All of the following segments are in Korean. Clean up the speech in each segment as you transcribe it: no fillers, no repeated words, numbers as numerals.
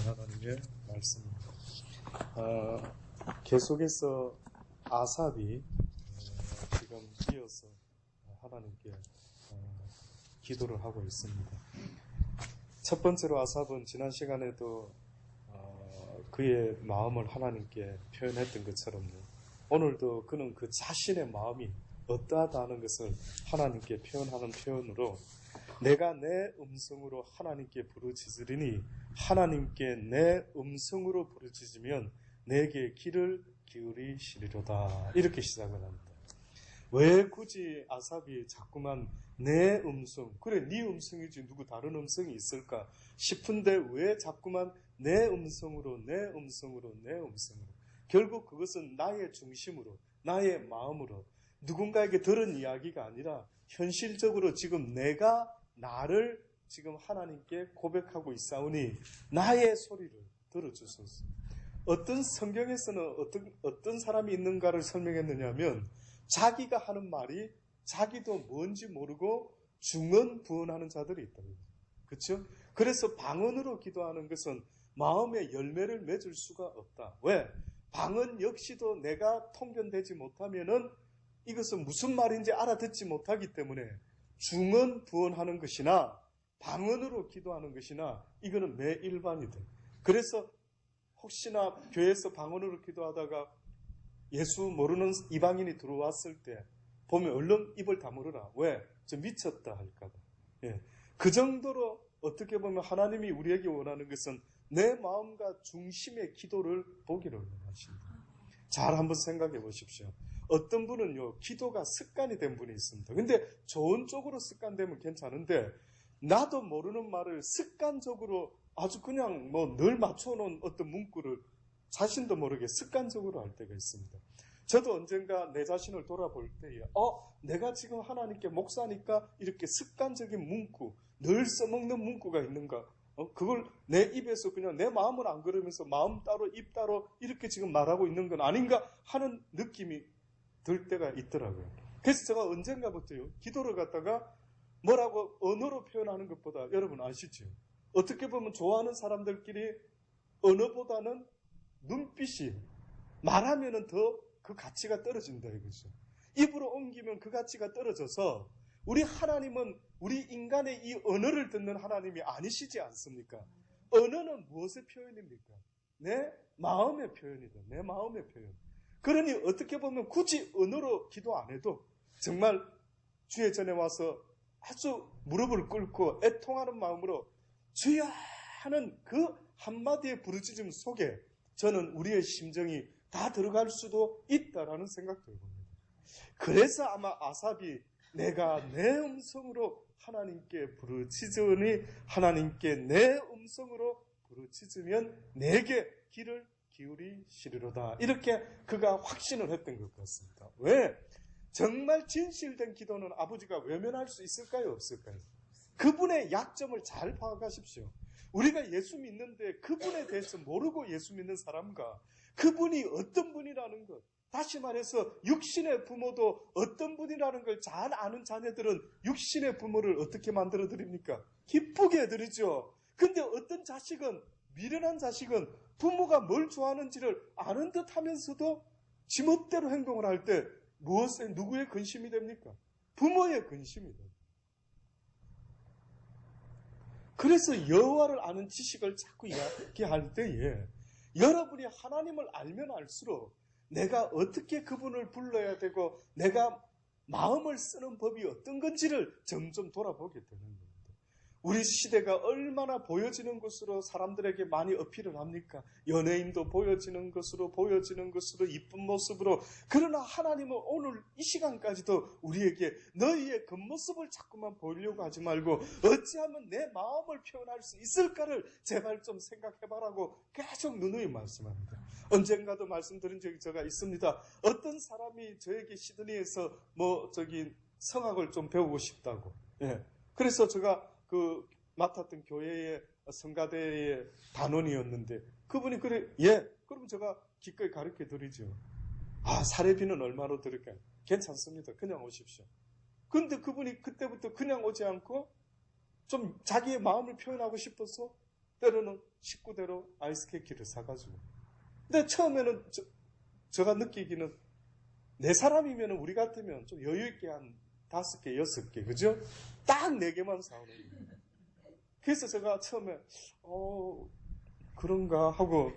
하나님의 말씀입니다. 계속해서 아삽이 지금 이어서 하나님께 기도를 하고 있습니다. 첫 번째로 아삽은 지난 시간에도 그의 마음을 하나님께 표현했던 것처럼요, 오늘도 그는 그 자신의 마음이 어떠하다는 것을 하나님께 표현하는 표현으로, 내가 내 음성으로 하나님께 부르짖으리니 하나님께 내 음성으로 부르짖으면 내게 귀를 기울이시리로다, 이렇게 시작을 합니다. 왜 굳이 아삽이 자꾸만 내 음성, 그래 네 음성이지 누구 다른 음성이 있을까 싶은데 왜 자꾸만 내 음성으로 내 음성으로 내 음성으로, 결국 그것은 나의 중심으로 나의 마음으로 누군가에게 들은 이야기가 아니라 현실적으로 지금 내가 나를 지금 하나님께 고백하고 있사오니 나의 소리를 들어주소서. 어떤 성경에서는 어떤 사람이 있는가를 설명했느냐 하면, 자기가 하는 말이 자기도 뭔지 모르고 중언부언하는 자들이 있다고요. 그렇죠? 그래서 방언으로 기도하는 것은 마음의 열매를 맺을 수가 없다. 왜? 방언 역시도 내가 통변되지 못하면은 이것은 무슨 말인지 알아듣지 못하기 때문에 중언부언하는 것이나 방언으로 기도하는 것이나 이거는 매일반이다. 그래서 혹시나 교회에서 방언으로 기도하다가 예수 모르는 이방인이 들어왔을 때 보면 얼른 입을 다물어라. 왜? 저 미쳤다 할까봐. 예. 그 정도로 어떻게 보면 하나님이 우리에게 원하는 것은 내 마음과 중심의 기도를 보기를 원하십니다. 잘 한번 생각해 보십시오. 어떤 분은요, 기도가 습관이 된 분이 있습니다. 근데 좋은 쪽으로 습관되면 괜찮은데, 나도 모르는 말을 습관적으로 아주 그냥 늘 맞춰놓은 어떤 문구를 자신도 모르게 습관적으로 할 때가 있습니다. 저도 언젠가 내 자신을 돌아볼 때에 내가 지금 하나님께 목사니까 이렇게 습관적인 문구, 늘 써먹는 문구가 있는가, 그걸 내 입에서 그냥 내 마음은 안 그러면서 마음 따로 입 따로 이렇게 지금 말하고 있는 건 아닌가 하는 느낌이 들 때가 있더라고요. 그래서 제가 언젠가부터요, 기도를 갖다가 뭐라고 언어로 표현하는 것보다, 여러분 아시죠? 어떻게 보면 좋아하는 사람들끼리 언어보다는 눈빛이, 말하면은 더 그 가치가 떨어진다 이거죠. 입으로 옮기면 그 가치가 떨어져서, 우리 하나님은 우리 인간의 이 언어를 듣는 하나님이 아니시지 않습니까? 언어는 무엇의 표현입니까? 내 마음의 표현이다. 내 마음의 표현. 그러니 어떻게 보면 굳이 언어로 기도 안 해도 정말 주의 전에 와서 아주 무릎을 꿇고 애통하는 마음으로 주여 하는 그 한마디의 부르짖음 속에 저는 우리의 심정이 다 들어갈 수도 있다라는 생각도 해봅니다. 그래서 아마 아삽이 내가 내 음성으로 하나님께 부르짖으니 하나님께 내 음성으로 부르짖으면 내게 귀를 기울이시리로다, 이렇게 그가 확신을 했던 것 같습니다. 왜? 정말 진실된 기도는 아버지가 외면할 수 있을까요? 없을까요? 그분의 약점을 잘 파악하십시오. 우리가 예수 믿는데 그분에 대해서 모르고 예수 믿는 사람과 그분이 어떤 분이라는 것, 다시 말해서 육신의 부모도 어떤 분이라는 걸 잘 아는 자녀들은 육신의 부모를 어떻게 만들어 드립니까? 기쁘게 해드리죠. 근데 어떤 자식은, 미련한 자식은 부모가 뭘 좋아하는지를 아는 듯 하면서도 지멋대로 행동을 할 때 누구의 근심이 됩니까? 부모의 근심이 됩니다. 그래서 여호와를 아는 지식을 자꾸 이야기할 때에 여러분이 하나님을 알면 알수록 내가 어떻게 그분을 불러야 되고 내가 마음을 쓰는 법이 어떤 건지를 점점 돌아보게 되는 겁니다. 우리 시대가 얼마나 보여지는 것으로 사람들에게 많이 어필을 합니까? 연예인도 보여지는 것으로 이쁜 모습으로. 그러나 하나님은 오늘 이 시간까지도 우리에게 너희의 겉모습을 자꾸만 보이려고 하지 말고 어찌하면 내 마음을 표현할 수 있을까를 제발 좀 생각해봐라고 계속 누누이 말씀합니다. 언젠가도 말씀드린 적이 제가 있습니다. 어떤 사람이 저에게 시드니에서 성악을 좀 배우고 싶다고. 예. 그래서 제가 맡았던 교회의 성가대의 단원이었는데 그분이 그럼 제가 기꺼이 가르쳐 드리죠. 사례비는 얼마로 드릴까요? 괜찮습니다. 그냥 오십시오. 근데 그분이 그때부터 그냥 오지 않고 좀 자기의 마음을 표현하고 싶어서 때로는 식구대로 아이스케이크를 사가지고. 근데 처음에는 제가 느끼기는 네 사람이면 우리 같으면 좀 여유있게 한 5개, 6개, 그죠? 딱 4개만 사오는 거예요. 그래서 제가 처음에, 그런가 하고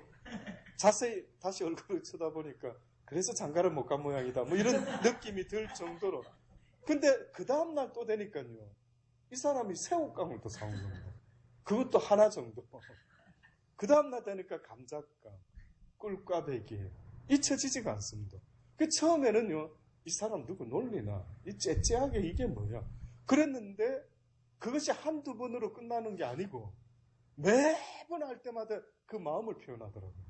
자세히 다시 얼굴을 쳐다보니까 그래서 장가를 못 간 모양이다. 뭐 이런 느낌이 들 정도로. 근데 그 다음날 또 되니까요. 이 사람이 새우깡을 또 사온 겁니다. 그것도 하나 정도. 그 다음날 되니까 감자깡, 꿀꽈배기. 잊혀지지가 않습니다. 그 처음에는요. 이 사람 누구 놀리나? 이 째째하게 이게 뭐야? 그랬는데 그것이 한두 번으로 끝나는 게 아니고 매번 할 때마다 그 마음을 표현하더라고요.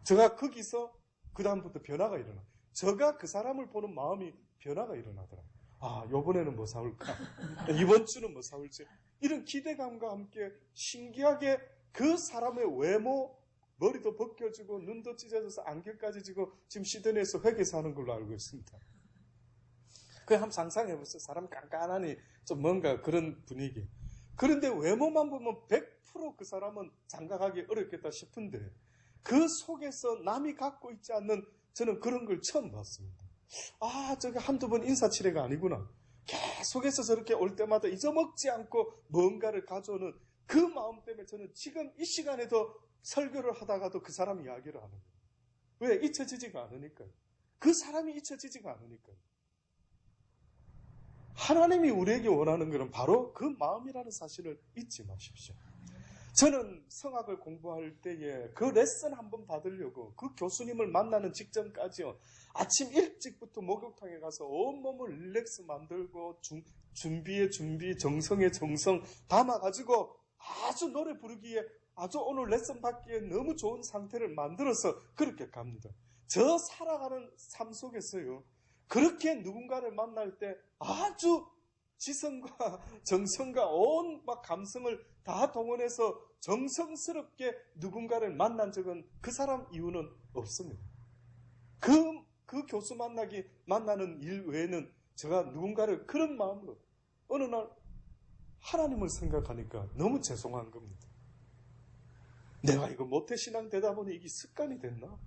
제가 거기서 그 다음부터 변화가 일어나. 제가 그 사람을 보는 마음이 변화가 일어나더라고요. 아, 요번에는 뭐 사올까? 이번 주는 뭐 사올지? 이런 기대감과 함께 신기하게 그 사람의 외모, 머리도 벗겨지고 눈도 찢어져서 안경까지 지고 지금 시드니에서 회계사 하는 걸로 알고 있습니다. 그냥 한번 상상해보세요. 사람 깐깐하니 좀 뭔가 그런 분위기. 그런데 외모만 보면 100% 그 사람은 장가가기 어렵겠다 싶은데 그 속에서 남이 갖고 있지 않는 저는 그런 걸 처음 봤습니다. 아, 저게 한두 번 인사치레가 아니구나. 계속해서 저렇게 올 때마다 잊어먹지 않고 뭔가를 가져오는 그 마음 때문에 저는 지금 이 시간에도 설교를 하다가도 그 사람 이야기를 하는 거예요. 왜? 잊혀지지가 않으니까요. 그 사람이 잊혀지지가 않으니까요. 하나님이 우리에게 원하는 것은 바로 그 마음이라는 사실을 잊지 마십시오. 저는 성악을 공부할 때에 그 레슨 한번 받으려고 그 교수님을 만나는 직전까지요. 아침 일찍부터 목욕탕에 가서 온몸을 릴렉스 만들고 준비에 준비, 정성에 정성 담아가지고 아주 노래 부르기에 아주 오늘 레슨 받기에 너무 좋은 상태를 만들어서 그렇게 갑니다. 저 살아가는 삶 속에서요. 그렇게 누군가를 만날 때 아주 지성과 정성과 온 막 감성을 다 동원해서 정성스럽게 누군가를 만난 적은 그 사람 이유는 없습니다. 그 교수 만나는 일 외에는 제가 누군가를 그런 마음으로 어느 날 하나님을 생각하니까 너무 죄송한 겁니다. 내가 이거 모태신앙 되다 보니 이게 습관이 됐나?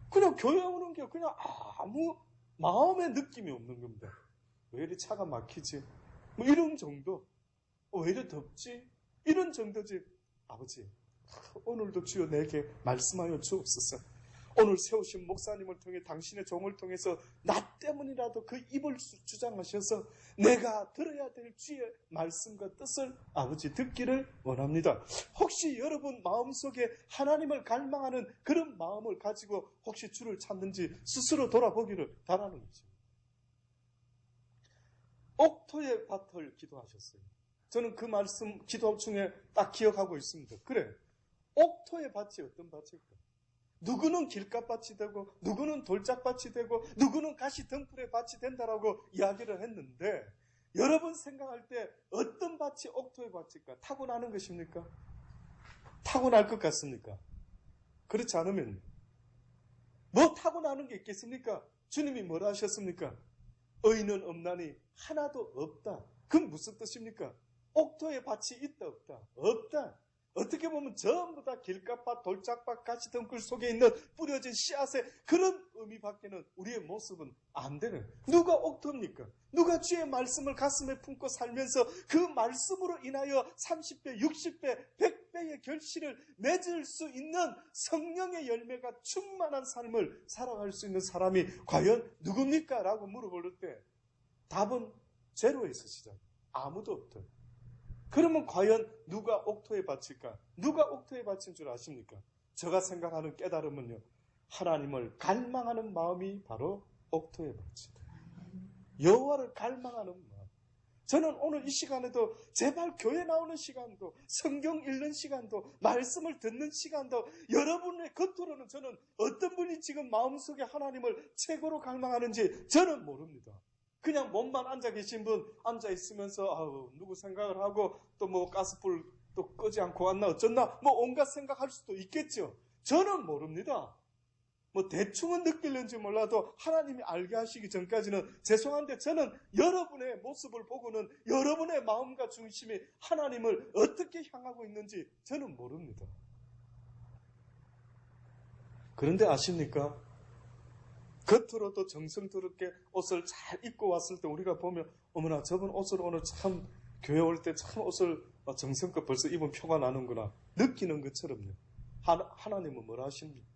그냥 교회 오는 게 그냥 아무 마음의 느낌이 없는 겁니다. 왜 이리 차가 막히지? 뭐 이런 정도. 왜 이리 덥지? 이런 정도지. 아버지, 오늘도 주여 내게 말씀하여 주옵소서. 오늘 세우신 목사님을 통해 당신의 종을 통해서 나 때문이라도 그 입을 주장하셔서 내가 들어야 될 주의 말씀과 뜻을 아버지 듣기를 원합니다. 혹시 여러분 마음속에 하나님을 갈망하는 그런 마음을 가지고 혹시 주를 찾는지 스스로 돌아보기를 바라는 거죠. 옥토의 밭을 기도하셨어요. 저는 그 말씀 기도 중에 딱 기억하고 있습니다. 그래, 옥토의 밭이 어떤 밭일까? 누구는 길가밭이 되고 누구는 돌짝밭이 되고 누구는 가시 등불의 밭이 된다라고 이야기를 했는데 여러분 생각할 때 어떤 밭이 옥토의 밭일까? 타고나는 것입니까? 타고날 것 같습니까? 그렇지 않으면 뭐 타고나는 게 있겠습니까? 주님이 뭐라 하셨습니까? 의인은 없나니 하나도 없다. 그건 무슨 뜻입니까? 옥토의 밭이 있다 없다? 없다. 어떻게 보면 전부 다 길가밭, 돌짝밭, 가시 등불 속에 있는 뿌려진 씨앗의 그런 의미밖에는 우리의 모습은 안 되는. 누가 옥토입니까? 누가 주의 말씀을 가슴에 품고 살면서 그 말씀으로 인하여 30배, 60배, 100배의 결실을 맺을 수 있는 성령의 열매가 충만한 삶을 살아갈 수 있는 사람이 과연 누굽니까? 라고 물어볼 때 답은 제로에서 시작. 아무도 없다. 그러면 과연 누가 옥토에 바칠까? 누가 옥토에 바친 줄 아십니까? 제가 생각하는 깨달음은요. 하나님을 갈망하는 마음이 바로 옥토에 바치다. 여호와를 갈망하는 마음. 저는 오늘 이 시간에도 제발 교회 나오는 시간도 성경 읽는 시간도 말씀을 듣는 시간도 여러분의 겉으로는 저는 어떤 분이 지금 마음속에 하나님을 최고로 갈망하는지 저는 모릅니다. 그냥 몸만 앉아 계신 분 앉아 있으면서 누구 생각을 하고 또 뭐 가스불 또 끄지 않고 왔나 어쩌나 뭐 온갖 생각할 수도 있겠죠. 저는 모릅니다. 뭐 대충은 느낄는지 몰라도 하나님이 알게 하시기 전까지는 죄송한데 저는 여러분의 모습을 보고는 여러분의 마음과 중심이 하나님을 어떻게 향하고 있는지 저는 모릅니다. 그런데 아십니까? 겉으로도 정성스럽게 옷을 잘 입고 왔을 때 우리가 보면 어머나 저분 옷을 오늘 참 교회 올 때 참 옷을 정성껏 벌써 입은 표가 나는구나 느끼는 것처럼요. 하나님은 뭐라 하십니까?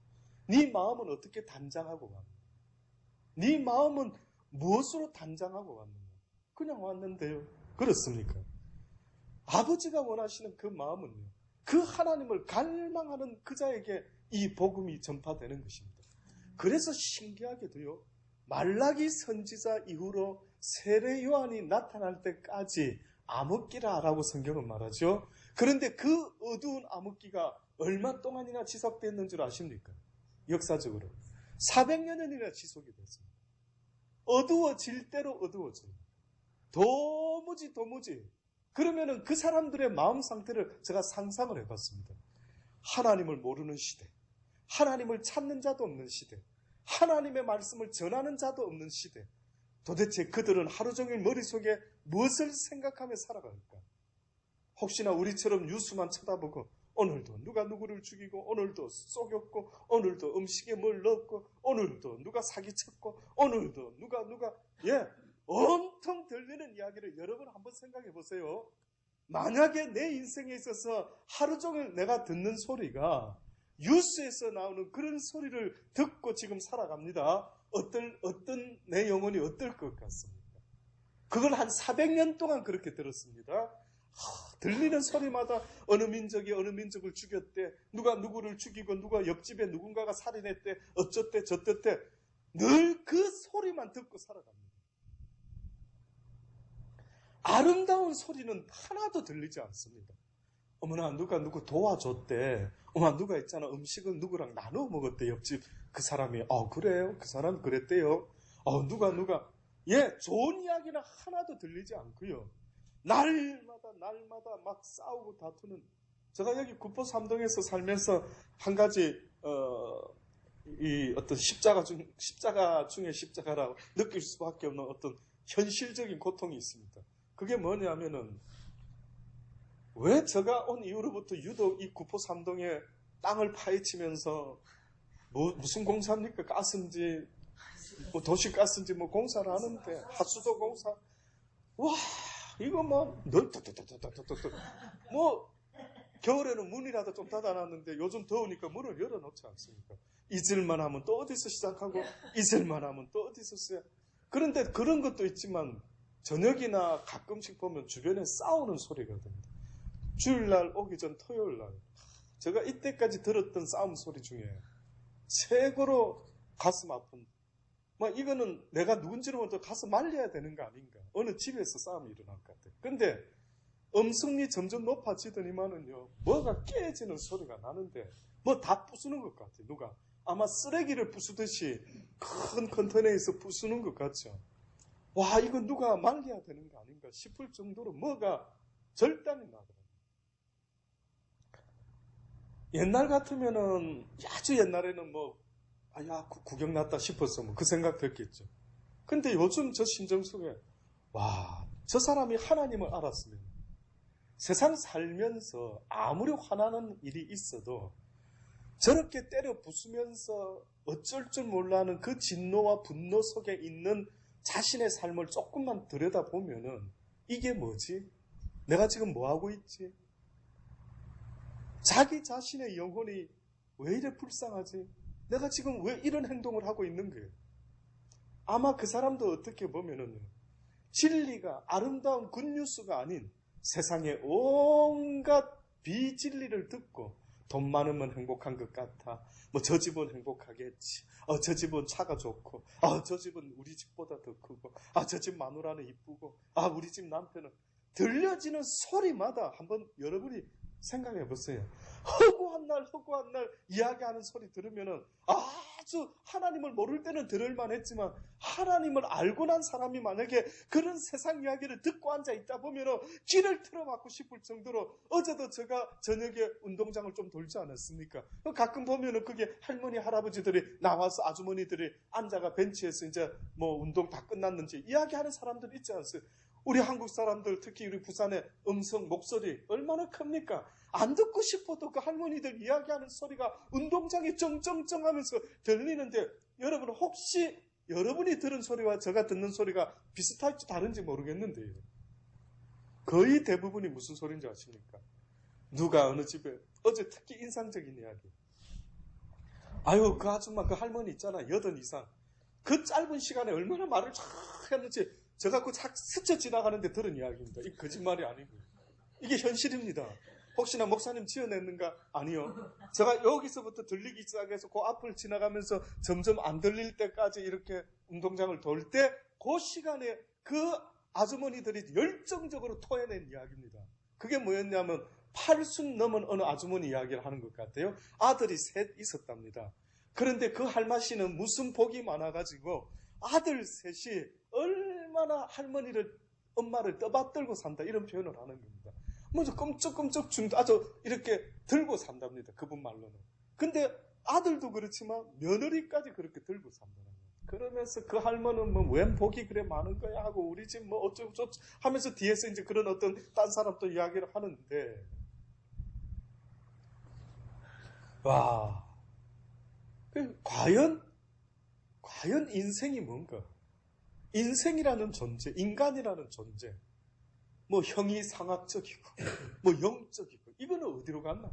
네 마음은 어떻게 단장하고 왔느냐? 네 마음은 무엇으로 단장하고 왔느냐? 그냥 왔는데요. 그렇습니까? 아버지가 원하시는 그 마음은요. 그 하나님을 갈망하는 그자에게 이 복음이 전파되는 것입니다. 그래서 신기하게도요. 말라기 선지자 이후로 세례 요한이 나타날 때까지 암흑기라라고 성경은 말하죠. 그런데 그 어두운 암흑기가 얼마 동안이나 지속됐는 줄 아십니까? 역사적으로 400년이나 지속이 됐습니다. 어두워질 대로 어두워집니다. 도무지 그러면은 그 사람들의 마음 상태를 제가 상상을 해봤습니다. 하나님을 모르는 시대, 하나님을 찾는 자도 없는 시대, 하나님의 말씀을 전하는 자도 없는 시대. 도대체 그들은 하루 종일 머릿속에 무엇을 생각하며 살아갈까? 혹시나 우리처럼 뉴스만 쳐다보고 오늘도 누가 누구를 죽이고 오늘도 쏘겼고 오늘도 음식에 뭘 넣었고 오늘도 누가 사기쳤고 오늘도 누가 온통 들리는 이야기를 여러분 한번 생각해 보세요. 만약에 내 인생에 있어서 하루 종일 내가 듣는 소리가 뉴스에서 나오는 그런 소리를 듣고 지금 살아갑니다. 어떤 내 영혼이 어떨 것 같습니까? 그걸 한 400년 동안 그렇게 들었습니다. 들리는 소리마다 어느 민족이 어느 민족을 죽였대, 누가 누구를 죽이고 누가 옆집에 누군가가 살인했대, 어쩌대 저쩌대, 늘 그 소리만 듣고 살아갑니다. 아름다운 소리는 하나도 들리지 않습니다. 어머나 누가 누구 도와줬대, 어머나 누가 있잖아 음식을 누구랑 나눠 먹었대, 옆집 그 사람이. 그래요? 그 사람 그랬대요? 누가 좋은 이야기는 하나도 들리지 않고요. 날마다 막 싸우고 다투는. 제가 여기 구포삼동에서 살면서 한 가지 이 어떤 십자가 중에 십자가라고 느낄 수밖에 없는 어떤 현실적인 고통이 있습니다. 그게 뭐냐면은 왜 제가 온 이후로부터 유독 이 구포삼동에 땅을 파헤치면서 무슨 공사입니까? 가스인지 도시가스인지 공사를 하는데 하수도 공사. 와 이거 겨울에는 문이라도 좀 닫아놨는데 요즘 더우니까 문을 열어놓지 않습니까? 잊을만 하면 또 어디서 시작하고 잊을만 하면 또 어디서 써야. 그런데 그런 것도 있지만 저녁이나 가끔씩 보면 주변에 싸우는 소리가 듭니다. 주일날 오기 전 토요일날 제가 이때까지 들었던 싸움 소리 중에 최고로 가슴 아픈, 이거는 내가 누군지를 먼저 가서 말려야 되는 거 아닌가. 어느 집에서 싸움이 일어날 것 같아요. 근데 음성이 점점 높아지더니만은요, 뭐가 깨지는 소리가 나는데 다 부수는 것 같아요. 누가 아마 쓰레기를 부수듯이 큰 컨테이너에서 부수는 것 같죠. 와, 이거 누가 말려야 되는 거 아닌가 싶을 정도로 뭐가 절단이 나더라고요. 옛날 같으면은, 아주 옛날에는 구경 났다 싶었어. 그 생각 들겠죠. 근데 요즘 저 심정 속에, 저 사람이 하나님을 알았으면, 세상 살면서 아무리 화나는 일이 있어도, 저렇게 때려 부수면서 어쩔 줄 몰라하는 그 진노와 분노 속에 있는 자신의 삶을 조금만 들여다보면은, 이게 뭐지? 내가 지금 뭐 하고 있지? 자기 자신의 영혼이 왜 이래 불쌍하지? 내가 지금 왜 이런 행동을 하고 있는 거예요? 아마 그 사람도 어떻게 보면은 진리가 아름다운 굿뉴스가 아닌 세상의 온갖 비진리를 듣고 돈 많으면 행복한 것 같아. 저 집은 행복하겠지. 저 집은 차가 좋고, 저 집은 우리 집보다 더 크고, 저 집 마누라는 이쁘고, 우리 집 남편은. 들려지는 소리마다 한번 여러분이 생각해 보세요. 허구한 날 이야기하는 소리 들으면은, 아주 하나님을 모를 때는 들을만 했지만 하나님을 알고 난 사람이 만약에 그런 세상 이야기를 듣고 앉아있다 보면 길을 틀어막고 싶을 정도로 어제도 제가 저녁에 운동장을 좀 돌지 않았습니까? 가끔 보면 그게 할머니 할아버지들이 나와서 아주머니들이 앉아가 벤치에서 이제 뭐 운동 다 끝났는지 이야기하는 사람들 있지 않습니까? 우리 한국 사람들 특히 우리 부산의 음성 목소리 얼마나 큽니까? 안 듣고 싶어도 그 할머니들 이야기하는 소리가 운동장에 쩡쩡쩡 하면서 들리는데 여러분 혹시 여러분이 들은 소리와 제가 듣는 소리가 비슷할지 다른지 모르겠는데요. 거의 대부분이 무슨 소리인지 아십니까? 누가 어느 집에 어제 특히 인상적인 이야기. 아유 그 아줌마 그 할머니 있잖아 80 이상. 그 짧은 시간에 얼마나 말을 쫙 했는지 제가 그 스쳐 지나가는데 들은 이야기입니다. 이 거짓말이 아니고요. 이게 현실입니다. 혹시나 목사님 지어냈는가? 아니요. 제가 여기서부터 들리기 시작해서 그 앞을 지나가면서 점점 안 들릴 때까지 이렇게 운동장을 돌 때 그 시간에 그 아주머니들이 열정적으로 토해낸 이야기입니다. 그게 뭐였냐면 80 넘은 어느 아주머니 이야기를 하는 것 같아요. 아들이 셋 있었답니다. 그런데 그 할머니는 무슨 복이 많아가지고 아들 셋이 얼마나 할머니를 엄마를 떠받들고 산다 이런 표현을 하는 겁니다. 먼저 끔찍끔찍 아주 이렇게 들고 산답니다. 그분 말로는. 근데 아들도 그렇지만 며느리까지 그렇게 들고 산다는 거예요. 그러면서 그 할머니는 뭐 웬 복이 그래 많은 거야 하고 우리 집 뭐 어쩌고 저쩌고 하면서 뒤에서 이제 그런 어떤 딴 사람도 이야기를 하는데 와 과연 인생이 뭔가? 인생이라는 존재, 인간이라는 존재, 뭐 형이상학적이고, 뭐 영적이고, 이거는 어디로 갔나?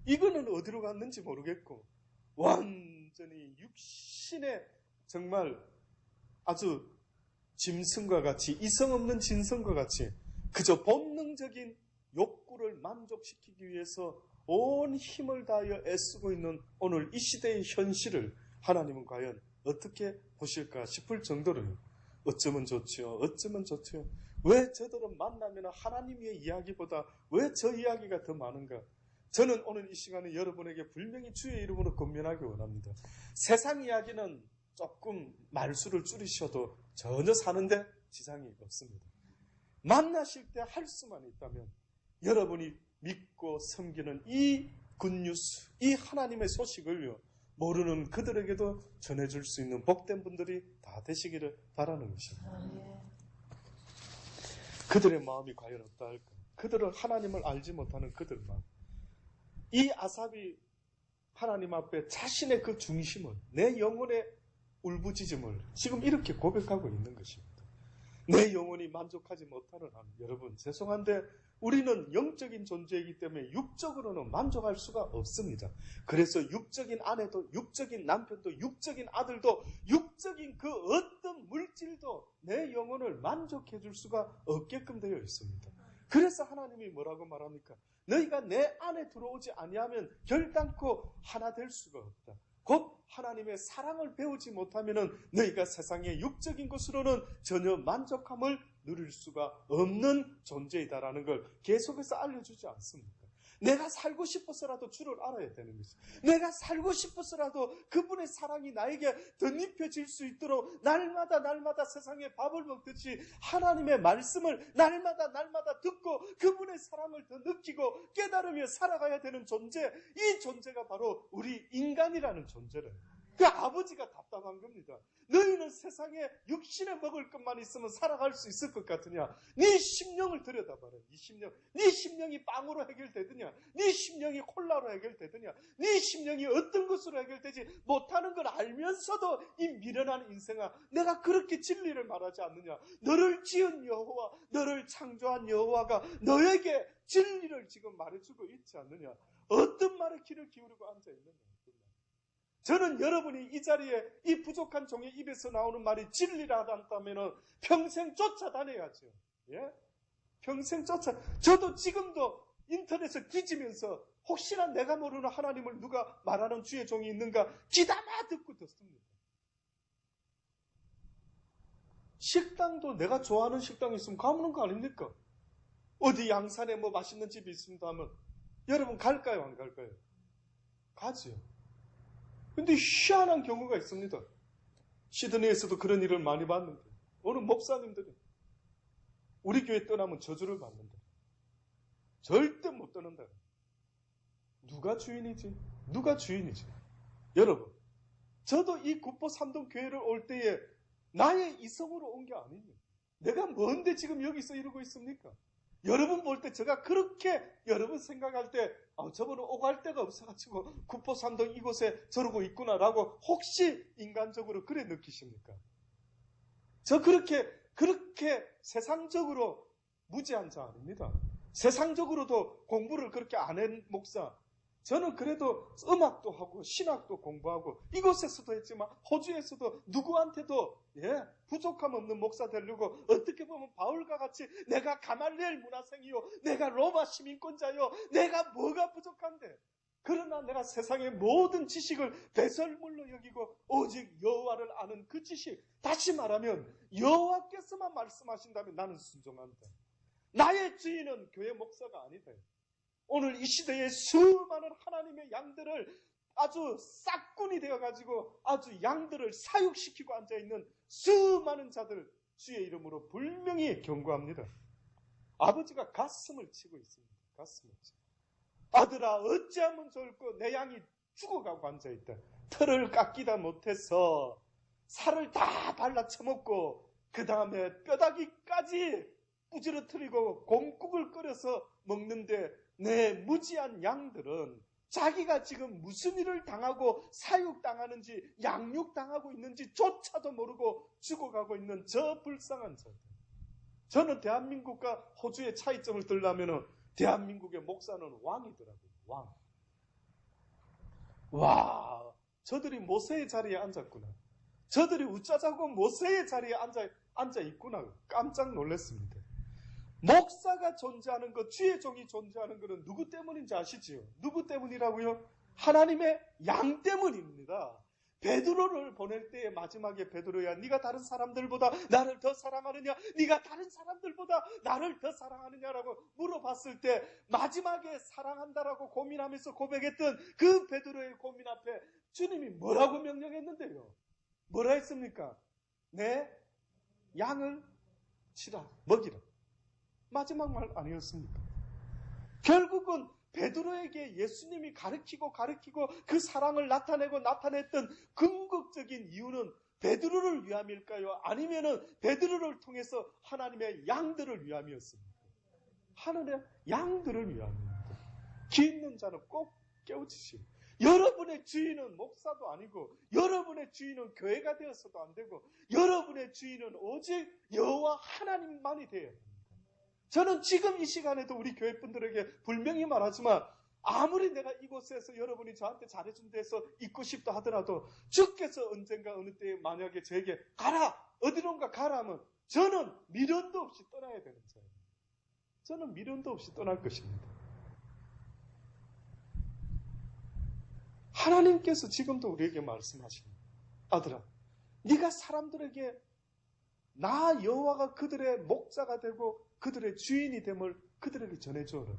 이거는 어디로 갔는지 모르겠고, 완전히 육신의 정말 아주 짐승과 같이, 이성 없는 짐승과 같이, 그저 본능적인 욕구를 만족시키기 위해서 온 힘을 다하여 애쓰고 있는 오늘 이 시대의 현실을 하나님은 과연 어떻게 보실까 싶을 정도로요. 어쩌면 좋지요. 어쩌면 좋지요. 왜 저들은 만나면 하나님의 이야기보다 왜 저 이야기가 더 많은가? 저는 오늘 이 시간에 여러분에게 분명히 주의 이름으로 권면하기 원합니다. 세상 이야기는 조금 말수를 줄이셔도 전혀 사는데 지장이 없습니다. 만나실 때 할 수만 있다면 여러분이 믿고 섬기는 이 굿뉴스, 이 하나님의 소식을요. 모르는 그들에게도 전해줄 수 있는 복된 분들이 다 되시기를 바라는 것입니다. 그들의 마음이 과연 어떠할까? 그들은 하나님을 알지 못하는 그들 마음. 이 아삽이 하나님 앞에 자신의 그 중심을, 내 영혼의 울부짖음을 지금 이렇게 고백하고 있는 것입니다. 내 영혼이 만족하지 못하는 한, 여러분 죄송한데 우리는 영적인 존재이기 때문에 육적으로는 만족할 수가 없습니다. 그래서 육적인 아내도 육적인 남편도 육적인 아들도 육적인 그 어떤 물질도 내 영혼을 만족해 줄 수가 없게끔 되어 있습니다. 그래서 하나님이 뭐라고 말합니까? 너희가 내 안에 들어오지 아니하면 결단코 하나 될 수가 없다. 곧 하나님의 사랑을 배우지 못하면 너희가 세상의 육적인 것으로는 전혀 만족함을 누릴 수가 없는 존재이다라는 걸 계속해서 알려주지 않습니까? 내가 살고 싶어서라도 주를 알아야 되는 것이죠. 내가 살고 싶어서라도 그분의 사랑이 나에게 덧입혀질 수 있도록 날마다 세상에 밥을 먹듯이 하나님의 말씀을 날마다 듣고 그분의 사랑을 더 느끼고 깨달으며 살아가야 되는 존재, 이 존재가 바로 우리 인간이라는 존재래요. 그 아버지가 답답한 겁니다. 너희는 세상에 육신에 먹을 것만 있으면 살아갈 수 있을 것 같으냐? 네 심령을 들여다봐라. 네 심령이 빵으로 해결되느냐? 네 심령이 콜라로 해결되느냐? 네 심령이 어떤 것으로 해결되지 못하는 걸 알면서도 이 미련한 인생아, 내가 그렇게 진리를 말하지 않느냐? 너를 지은 여호와, 너를 창조한 여호와가 너에게 진리를 지금 말해주고 있지 않느냐? 어떤 말에 귀를 기울이고 앉아있느냐? 저는 여러분이 이 자리에 이 부족한 종의 입에서 나오는 말이 진리라 한다면 평생 쫓아다녀야죠. 예? 평생 저도 지금도 인터넷을 뒤지면서 혹시나 내가 모르는 하나님을 누가 말하는 주의 종이 있는가 귀담아 듣습니다. 식당도 내가 좋아하는 식당이 있으면 가보는 거 아닙니까? 어디 양산에 뭐 맛있는 집이 있습니다 하면 여러분 갈까요? 안 갈까요? 가지요. 근데 희한한 경우가 있습니다. 시드니에서도 그런 일을 많이 봤는데 어느 목사님들은 우리 교회 떠나면 저주를 받는다. 절대 못 떠난다. 누가 주인이지? 누가 주인이지? 여러분, 저도 이 구포 삼동 교회를 올 때에 나의 이성으로 온 게 아니에요. 내가 뭔데 지금 여기서 이러고 있습니까? 여러분 볼 때 제가 그렇게 여러분 생각할 때 저분은 오갈 데가 없어가지고 구포 삼동 이곳에 저러고 있구나라고 혹시 인간적으로 그래 느끼십니까? 저 그렇게 세상적으로 무지한 자 아닙니다. 세상적으로도 공부를 그렇게 안 한 목사. 저는 그래도 음악도 하고 신학도 공부하고 이곳에서도 했지만 호주에서도 누구한테도 부족함 없는 목사 되려고 어떻게 보면 바울과 같이 내가 가말리엘 문화생이요, 내가 로마 시민권자요, 내가 뭐가 부족한데. 그러나 내가 세상의 모든 지식을 배설물로 여기고 오직 여호와를 아는 그 지식. 다시 말하면 여호와께서만 말씀하신다면 나는 순종한다. 나의 주인은 교회 목사가 아니다. 오늘 이 시대에 수많은 하나님의 양들을 아주 싹군이 되어가지고 아주 양들을 사육시키고 앉아있는 수많은 자들 주의 이름으로 분명히 경고합니다. 아버지가 가슴을 치고 있습니다. 가슴을 치고. 아들아 어찌하면 좋을까? 내 양이 죽어가고 앉아있다. 털을 깎이다 못해서 살을 다 발라 처먹고 그 다음에 뼈다귀까지 부지러뜨리고 곰국을 끓여서 먹는데 내 무지한 양들은 자기가 지금 무슨 일을 당하고 사육당하는지 양육당하고 있는지 조차도 모르고 죽어가고 있는 저 불쌍한 자들. 저는 대한민국과 호주의 차이점을 들려면 대한민국의 목사는 왕이더라고요. 왕. 와, 저들이 모세의 자리에 앉았구나. 저들이 우짜자고 모세의 자리에 앉아 있구나. 깜짝 놀랐습니다. 목사가 존재하는 것, 주의 종이 존재하는 것은 누구 때문인지 아시지요? 누구 때문이라고요? 하나님의 양 때문입니다. 베드로를 보낼 때에 마지막에 베드로야 네가 다른 사람들보다 나를 더 사랑하느냐? 네가 다른 사람들보다 나를 더 사랑하느냐라고 물어봤을 때 마지막에 사랑한다라고 고민하면서 고백했던 그 베드로의 고민 앞에 주님이 뭐라고 명령했는데요? 뭐라 했습니까? 내 양을 치라, 먹이라. 마지막 말 아니었습니까? 결국은 베드로에게 예수님이 가르치고 그 사랑을 나타냈던 궁극적인 이유는 베드로를 위함일까요? 아니면은 베드로를 통해서 하나님의 양들을 위함이었습니까? 하나님의 양들을 위함입니다. 기 있는 자는 꼭 깨우치시고 여러분의 주인은 목사도 아니고 여러분의 주인은 교회가 되어서도 안 되고 여러분의 주인은 오직 여호와 하나님만이 되어야 합니다. 저는 지금 이 시간에도 우리 교회분들에게 분명히 말하지만 아무리 내가 이곳에서 여러분이 저한테 잘해준 데서 있고 싶다 하더라도 주께서 언젠가 어느 때에 만약에 저에게 가라! 어디론가 가라 하면 저는 미련도 없이 떠나야 되는 자예요. 저는 미련도 없이 떠날 것입니다. 하나님께서 지금도 우리에게 말씀하십니다. 아들아, 네가 사람들에게 나 여호와가 그들의 목자가 되고 그들의 주인이 됨을 그들에게 전해주어라.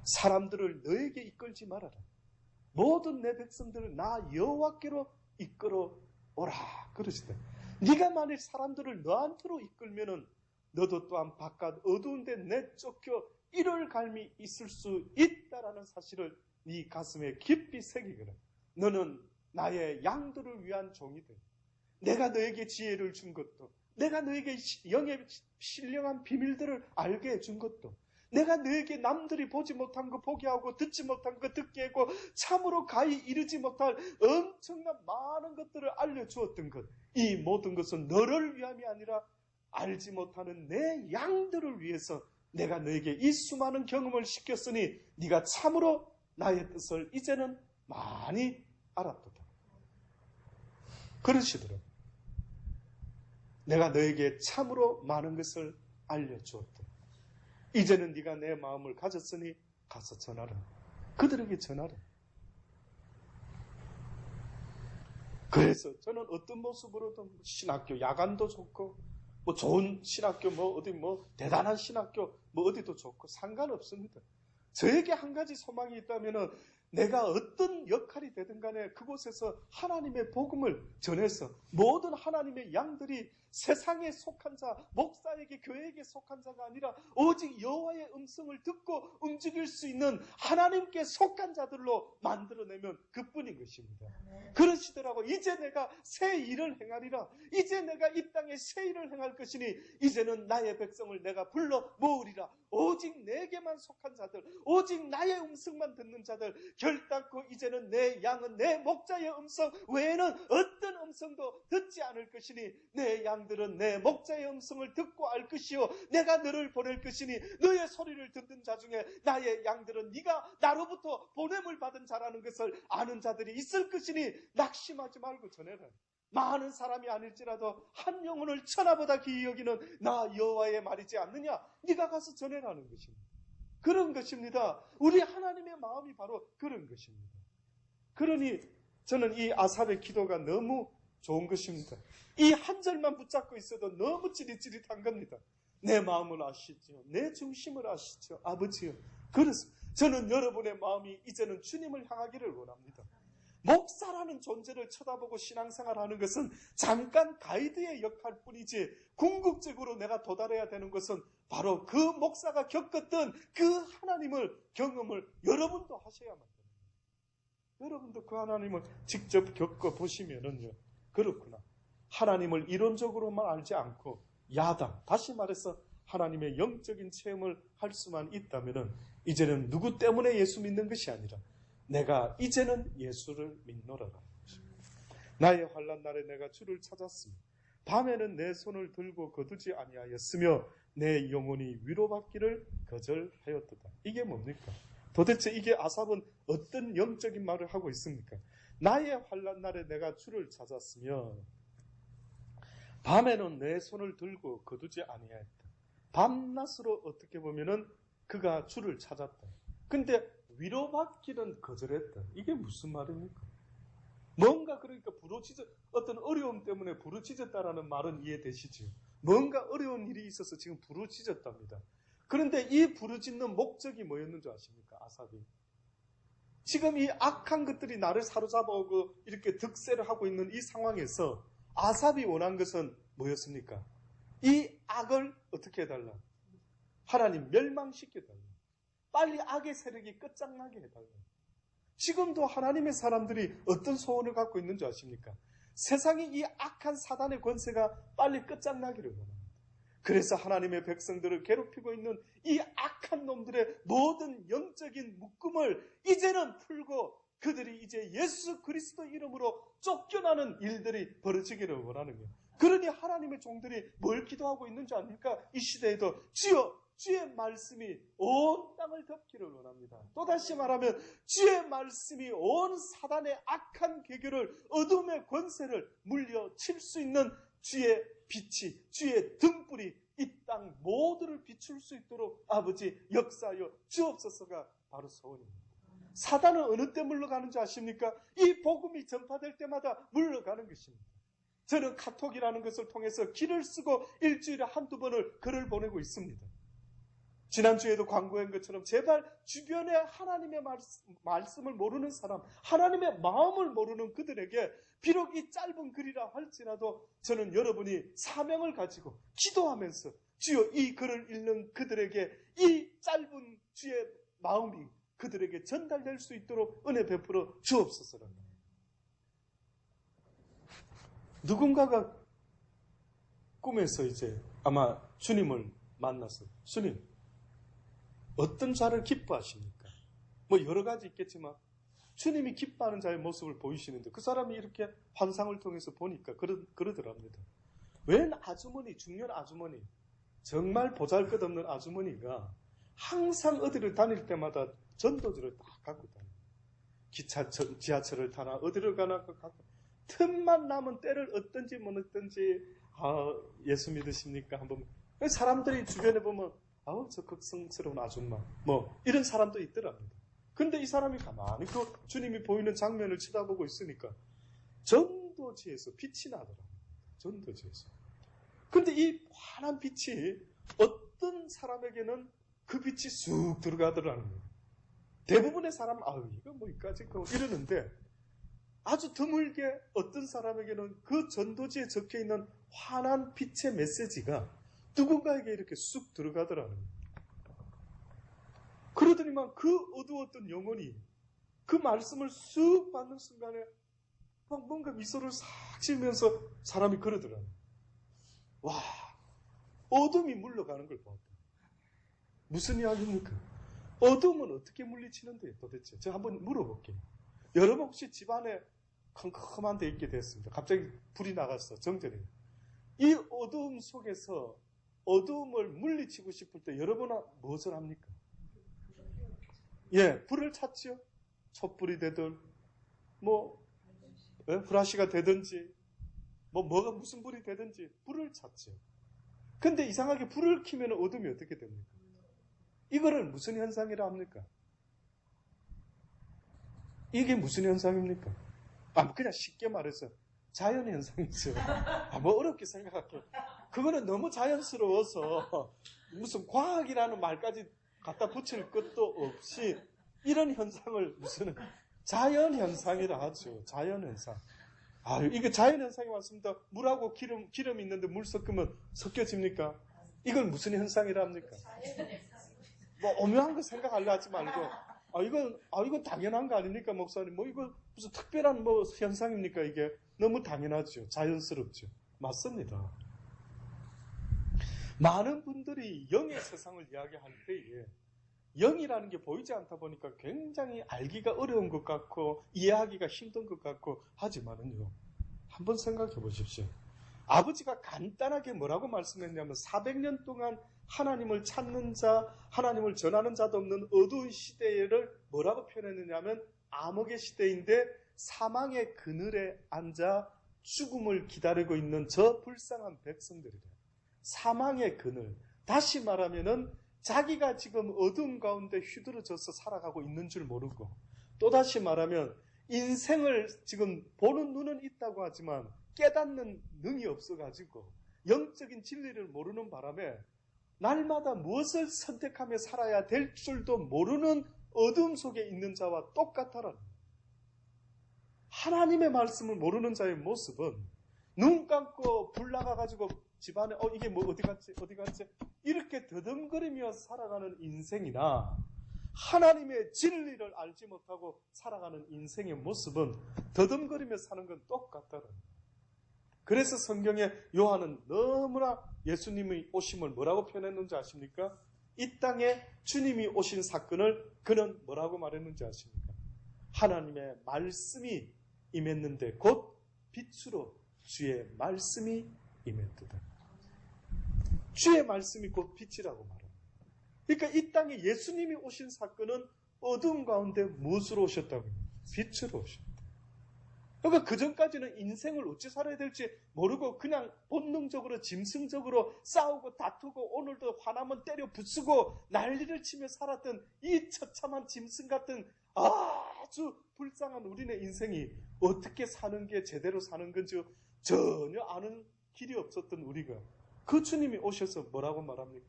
사람들을 너에게 이끌지 말아라. 모든 내 백성들을 나 여호와께로 이끌어 오라. 그러시대. 네가 만일 사람들을 너한테로 이끌면은 너도 또한 바깥 어두운 데 내쫓겨 이럴 갈미 있을 수 있다라는 사실을 네 가슴에 깊이 새기거라. 너는 나의 양들을 위한 종이 돼. 내가 너에게 지혜를 준 것도 내가 너에게 영의 신령한 비밀들을 알게 해준 것도 내가 너에게 남들이 보지 못한 거 보게 하고 듣지 못한 거 듣게 하고 참으로 가히 이르지 못할 엄청난 많은 것들을 알려주었던 것, 이 모든 것은 너를 위함이 아니라 알지 못하는 내 양들을 위해서 내가 너에게 이 수많은 경험을 시켰으니 네가 참으로 나의 뜻을 이제는 많이 알았도다. 그러시더라고요. 내가 너에게 참으로 많은 것을 알려주었다. 이제는 네가 내 마음을 가졌으니 가서 전하라. 그들에게 전하라. 그래서 저는 어떤 모습으로든 신학교 야간도 좋고 뭐 좋은 신학교 뭐 어디 뭐 대단한 신학교 뭐 어디도 좋고 상관없습니다. 저에게 한 가지 소망이 있다면은 내가 어떤 역할이 되든 간에 그곳에서 하나님의 복음을 전해서 모든 하나님의 양들이 세상에 속한 자, 목사에게, 교회에게 속한 자가 아니라 오직 여호와의 음성을 듣고 움직일 수 있는 하나님께 속한 자들로 만들어내면 그뿐인 것입니다. 그러시더라고. 이제 내가 새 일을 행하리라. 이제 내가 이 땅에 새 일을 행할 것이니 이제는 나의 백성을 내가 불러 모으리라. 오직 내게만 속한 자들, 오직 나의 음성만 듣는 자들, 결단코 이제는 내 양은 내 목자의 음성 외에는 어떤 음성도 듣지 않을 것이니 내 양들은 내 목자의 음성을 듣고 알 것이요 내가 너를 보낼 것이니 너의 소리를 듣는 자 중에 나의 양들은 네가 나로부터 보냄을 받은 자라는 것을 아는 자들이 있을 것이니 낙심하지 말고 전해라. 많은 사람이 아닐지라도 한 영혼을 천하보다 귀히 여기는 나 여호와의 말이지 않느냐? 네가 가서 전해라는 것입니다. 그런 것입니다. 우리 하나님의 마음이 바로 그런 것입니다. 그러니 저는 이 아삽의 기도가 너무 좋은 것입니다. 이 한 절만 붙잡고 있어도 너무 찌릿찌릿한 겁니다. 내 마음을 아시죠? 내 중심을 아시죠? 아버지요. 그래서 저는 여러분의 마음이 이제는 주님을 향하기를 원합니다. 목사라는 존재를 쳐다보고 신앙생활하는 것은 잠깐 가이드의 역할뿐이지 궁극적으로 내가 도달해야 되는 것은 바로 그 목사가 겪었던 그 하나님을 경험을 여러분도 하셔야만 됩니다. 여러분도 그 하나님을 직접 겪어보시면은요, 그렇구나. 하나님을 이론적으로만 알지 않고 야당, 다시 말해서 하나님의 영적인 체험을 할 수만 있다면은 이제는 누구 때문에 예수 믿는 것이 아니라 내가 이제는 예수를 믿노라라. 나의 환난 날에 내가 주를 찾았으며 밤에는 내 손을 들고 거두지 아니하였으며 내 영혼이 위로받기를 거절하였도다. 이게 뭡니까? 도대체 이게 아삽은 어떤 영적인 말을 하고 있습니까? 나의 환난 날에 내가 주를 찾았으며 밤에는 내 손을 들고 거두지 아니하였다. 밤낮으로 어떻게 보면은 그가 주를 찾았다. 근데 위로받기는 거절했다. 이게 무슨 말입니까? 뭔가 그러니까 어떤 어려움 때문에 부르짖었다라는 말은 이해되시죠? 뭔가 어려운 일이 있어서 지금 부르짖었답니다. 그런데 이 부르짖는 목적이 뭐였는 줄 아십니까? 아삽이. 지금 이 악한 것들이 나를 사로잡아오고 이렇게 득세를 하고 있는 이 상황에서 아삽이 원한 것은 뭐였습니까? 이 악을 어떻게 해달라? 하나님 멸망시켜달라. 빨리 악의 세력이 끝장나게 해달라. 지금도 하나님의 사람들이 어떤 소원을 갖고 있는 줄 아십니까? 세상이 이 악한 사단의 권세가 빨리 끝장나기를 원합니다. 그래서 하나님의 백성들을 괴롭히고 있는 이 악한 놈들의 모든 영적인 묶음을 이제는 풀고 그들이 이제 예수 그리스도 이름으로 쫓겨나는 일들이 벌어지기를 원하는 거예요. 그러니 하나님의 종들이 뭘 기도하고 있는 줄 아닙니까? 이 시대에도 주여 주의 말씀이 온 땅을 덮기를 원합니다. 또다시 말하면 주의 말씀이 온 사단의 악한 계교를 어둠의 권세를 물려칠 수 있는 주의 빛이 주의 등불이 이 땅 모두를 비출 수 있도록 아버지 역사하여 주옵소서가 바로 소원입니다. 사단은 어느 때 물러가는지 아십니까? 이 복음이 전파될 때마다 물러가는 것입니다. 저는 카톡이라는 것을 통해서 길을 쓰고 일주일에 한두 번을 글을 보내고 있습니다. 지난주에도 광고한 것처럼 제발 주변에 하나님의 말씀을 모르는 사람, 하나님의 마음을 모르는 그들에게 비록 이 짧은 글이라 할지라도 저는 여러분이 사명을 가지고 기도하면서 주여 이 글을 읽는 그들에게 이 짧은 주의 마음이 그들에게 전달될 수 있도록 은혜 베풀어 주옵소서랍니다. 누군가가 꿈에서 이제 아마 주님을 만나서 주님 어떤 자를 기뻐하십니까? 뭐 여러 가지 있겠지만 주님이 기뻐하는 자의 모습을 보이시는데 그 사람이 이렇게 환상을 통해서 보니까 그러더랍니다. 웬 아주머니, 중년 아주머니, 정말 보잘것없는 아주머니가 항상 어디를 다닐 때마다 전도지를 딱 갖고 다녀요. 지하철을 타나 어디를 가나 갖고 틈만 나면 때를 얻든지 못 얻든지 예수 믿으십니까? 한번 사람들이 주변에 보면 저 극성스러운 아줌마 뭐 이런 사람도 있더랍니다. 근데 이 사람이 가만히 그 주님이 보이는 장면을 쳐다보고 있으니까 전도지에서 빛이 나더랍니다. 전도지에서. 근데 이 환한 빛이 어떤 사람에게는 그 빛이 쑥 들어가더라는 거예요. 대부분의 사람, 이거 뭐 이까지 이러는데 아주 드물게 어떤 사람에게는 그 전도지에 적혀 있는 환한 빛의 메시지가 누군가에게 이렇게 쑥 들어가더라는 거예요. 그러더니만 그 어두웠던 영혼이 그 말씀을 쑥 받는 순간에 막 뭔가 미소를 싹 지으면서 사람이 그러더라는 거예요. 와, 어둠이 물러가는 걸 보았다. 무슨 이야기입니까? 어둠은 어떻게 물리치는데 도대체? 제가 한번 물어볼게요. 여러분 혹시 집안에 컴컴한 데 있게 됐습니다. 갑자기 불이 나갔어. 정전이. 이 어두움 속에서 어두움을 물리치고 싶을 때 여러분은 무엇을 합니까? 예, 불을 찾죠. 촛불이 되든 후라시가 되든지 뭐가 무슨 불이 되든지 불을 찾죠. 근데 이상하게 불을 켜면 어둠이 어떻게 됩니까? 이거를 무슨 현상이라 합니까? 이게 무슨 현상입니까? 그냥 쉽게 말해서 자연현상이죠. 뭐 어렵게 생각할게요. 그거는 너무 자연스러워서 무슨 과학이라는 말까지 갖다 붙일 것도 없이 이런 현상을 무슨 자연현상이라 하죠. 자연현상. 이게 자연현상이 왔습니다. 물하고 기름 있는데 물 섞으면 섞여집니까? 이걸 무슨 현상이라 합니까? 뭐 오묘한 거 생각하려 하지 말고 이건 당연한 거 아닙니까, 목사님? 이거 무슨 특별한 현상입니까, 이게? 너무 당연하죠. 자연스럽죠. 맞습니다. 많은 분들이 영의 세상을 이야기할 때에 영이라는 게 보이지 않다 보니까 굉장히 알기가 어려운 것 같고 이해하기가 힘든 것 같고 하지만은요. 한번 생각해 보십시오. 아버지가 간단하게 뭐라고 말씀했냐면 400년 동안 하나님을 찾는 자, 하나님을 전하는 자도 없는 어두운 시대를 뭐라고 표현했느냐면 암흑의 시대인데 사망의 그늘에 앉아 죽음을 기다리고 있는 저 불쌍한 백성들이래. 사망의 그늘. 다시 말하면은 자기가 지금 어둠 가운데 휘두러져서 살아가고 있는 줄 모르고 또다시 말하면 인생을 지금 보는 눈은 있다고 하지만 깨닫는 능이 없어가지고 영적인 진리를 모르는 바람에 날마다 무엇을 선택하며 살아야 될 줄도 모르는 어둠 속에 있는 자와 똑같다라는 거예요. 하나님의 말씀을 모르는 자의 모습은 눈 감고 불 나가가지고 집안에 이게 어디 갔지 이렇게 더듬거리며 살아가는 인생이나 하나님의 진리를 알지 못하고 살아가는 인생의 모습은 더듬거리며 사는 건 똑같다는 거예요. 그래서 성경에 요한은 너무나 예수님의 오심을 뭐라고 표현했는지 아십니까? 이 땅에 주님이 오신 사건을 그는 뭐라고 말했는지 아십니까? 하나님의 말씀이 임했는데 곧 빛으로 주의 말씀이 임했도다. 주의 말씀이 곧 빛이라고 말합니다. 그러니까 이 땅에 예수님이 오신 사건은 어두운 가운데 무엇으로 오셨다고요? 빛으로 오셨다. 그러니까 그전까지는 인생을 어찌 살아야 될지 모르고 그냥 본능적으로 짐승적으로 싸우고 다투고 오늘도 화나면 때려 부수고 난리를 치며 살았던 이 처참한 짐승 같은 아주 불쌍한 우리네 인생이 어떻게 사는 게 제대로 사는 건지 전혀 아는 길이 없었던 우리가 그 주님이 오셔서 뭐라고 말합니까?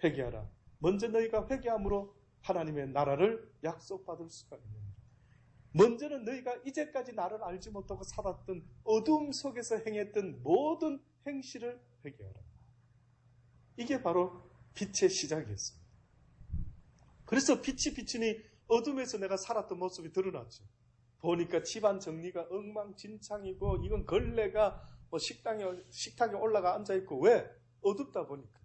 회개하라. 먼저 너희가 회개함으로 하나님의 나라를 약속받을 수가 있는 거예요. 먼저는 너희가 이제까지 나를 알지 못하고 살았던 어둠 속에서 행했던 모든 행실을 회개하라. 이게 바로 빛의 시작이었습니다. 그래서 빛이 비치니 어둠에서 내가 살았던 모습이 드러났죠. 보니까 집안 정리가 엉망진창이고 이건 걸레가 식탁에 올라가 앉아있고 왜? 어둡다 보니까.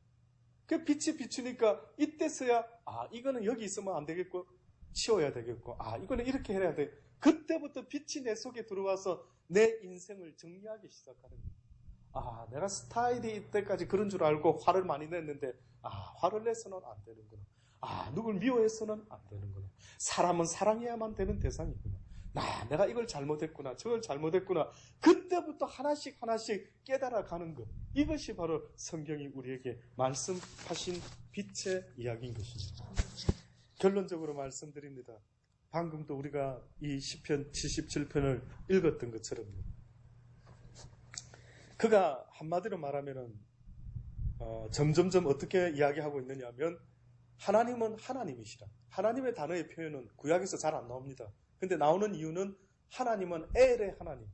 그 빛이 비추니까 이때서야 이거는 여기 있으면 안 되겠고 치워야 되겠고 이거는 이렇게 해야 돼. 그때부터 빛이 내 속에 들어와서 내 인생을 정리하기 시작하는 거예요. 내가 스타일이 이때까지 그런 줄 알고 화를 많이 냈는데 화를 내서는 안 되는구나. 누굴 미워해서는 안 되는구나. 사람은 사랑해야만 되는 대상이구나. 내가 이걸 잘못했구나. 저걸 잘못했구나. 그때부터 하나씩 깨달아가는 것. 이것이 바로 성경이 우리에게 말씀하신 빛의 이야기인 것입니다. 결론적으로 말씀드립니다. 방금도 우리가 이 시편 77편을 읽었던 것처럼 그가 한마디로 말하면은 점점점 어떻게 이야기하고 있느냐 하면 하나님은 하나님이시라. 하나님의 단어의 표현은 구약에서 잘 안 나옵니다. 근데 나오는 이유는 하나님은 엘의 하나님.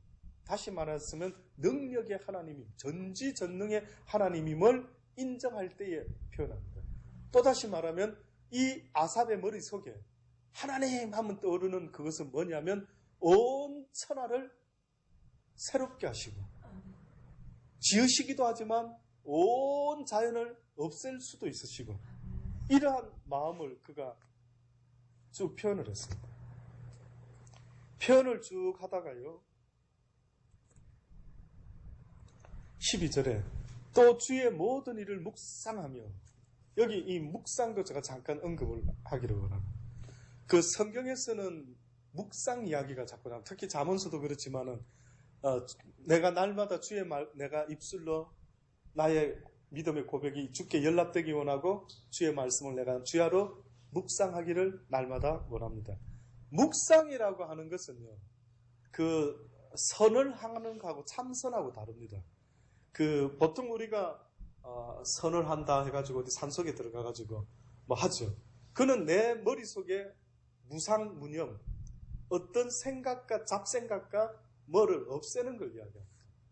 다시 말했으면 능력의 하나님임, 전지전능의 하나님임을 인정할 때에 표현합니다. 또다시 말하면 이 아삽의 머릿속에 하나님 하면 떠오르는 그것은 뭐냐면 온 천하를 새롭게 하시고 지으시기도 하지만 온 자연을 없앨 수도 있으시고 이러한 마음을 그가 쭉 표현을 했습니다. 표현을 쭉 하다가요 12절에 또 주의 모든 일을 묵상하며 여기 이 묵상도 제가 잠깐 언급을 하기를 원합니다. 그 성경에서는 묵상 이야기가 자꾸 나옵니다. 특히 잠언서도 그렇지만은 내가 날마다 주의 말 내가 입술로 나의 믿음의 고백이 주께 연락되기 원하고 주의 말씀을 내가 주야로 묵상하기를 날마다 원합니다. 묵상이라고 하는 것은요 그 선을 향하는 거하고 참선하고 다릅니다. 그 보통 우리가 선을 한다 해가지고 어디 산속에 들어가가지고 뭐 하죠. 그는 내 머릿속에 무상무념 어떤 생각과 잡생각과 뭐를 없애는 걸 이야기합니다.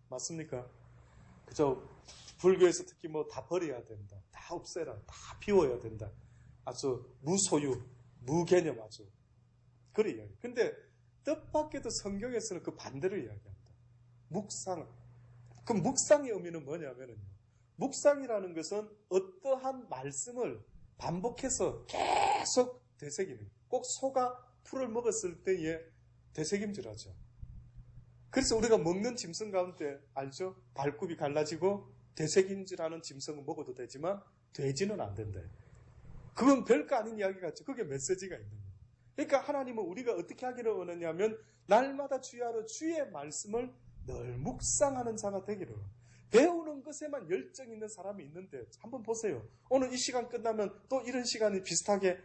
맞습니까? 그죠? 불교에서 특히 뭐 다 버려야 된다. 다 없애라. 다 비워야 된다. 아주 무소유, 무개념 아주. 그래 이야기. 근데 뜻밖에도 성경에서는 그 반대를 이야기합니다. 묵상. 그 묵상의 의미는 뭐냐면요. 묵상이라는 것은 어떠한 말씀을 반복해서 계속 되새기는. 꼭 소가 풀을 먹었을 때에 되새김질하죠. 그래서 우리가 먹는 짐승 가운데 알죠? 발굽이 갈라지고 되새김질하는 짐승은 먹어도 되지만 돼지는 안 된다. 그건 별거 아닌 이야기 같죠. 그게 메시지가 있는 거예요. 그러니까 하나님은 우리가 어떻게 하기를 원하냐면 날마다 주야로 주의 말씀을 늘 묵상하는 자가 되기를. 배우는 것에만 열정 있는 사람이 있는데 한번 보세요. 오늘 이 시간 끝나면 또 이런 시간이 비슷하게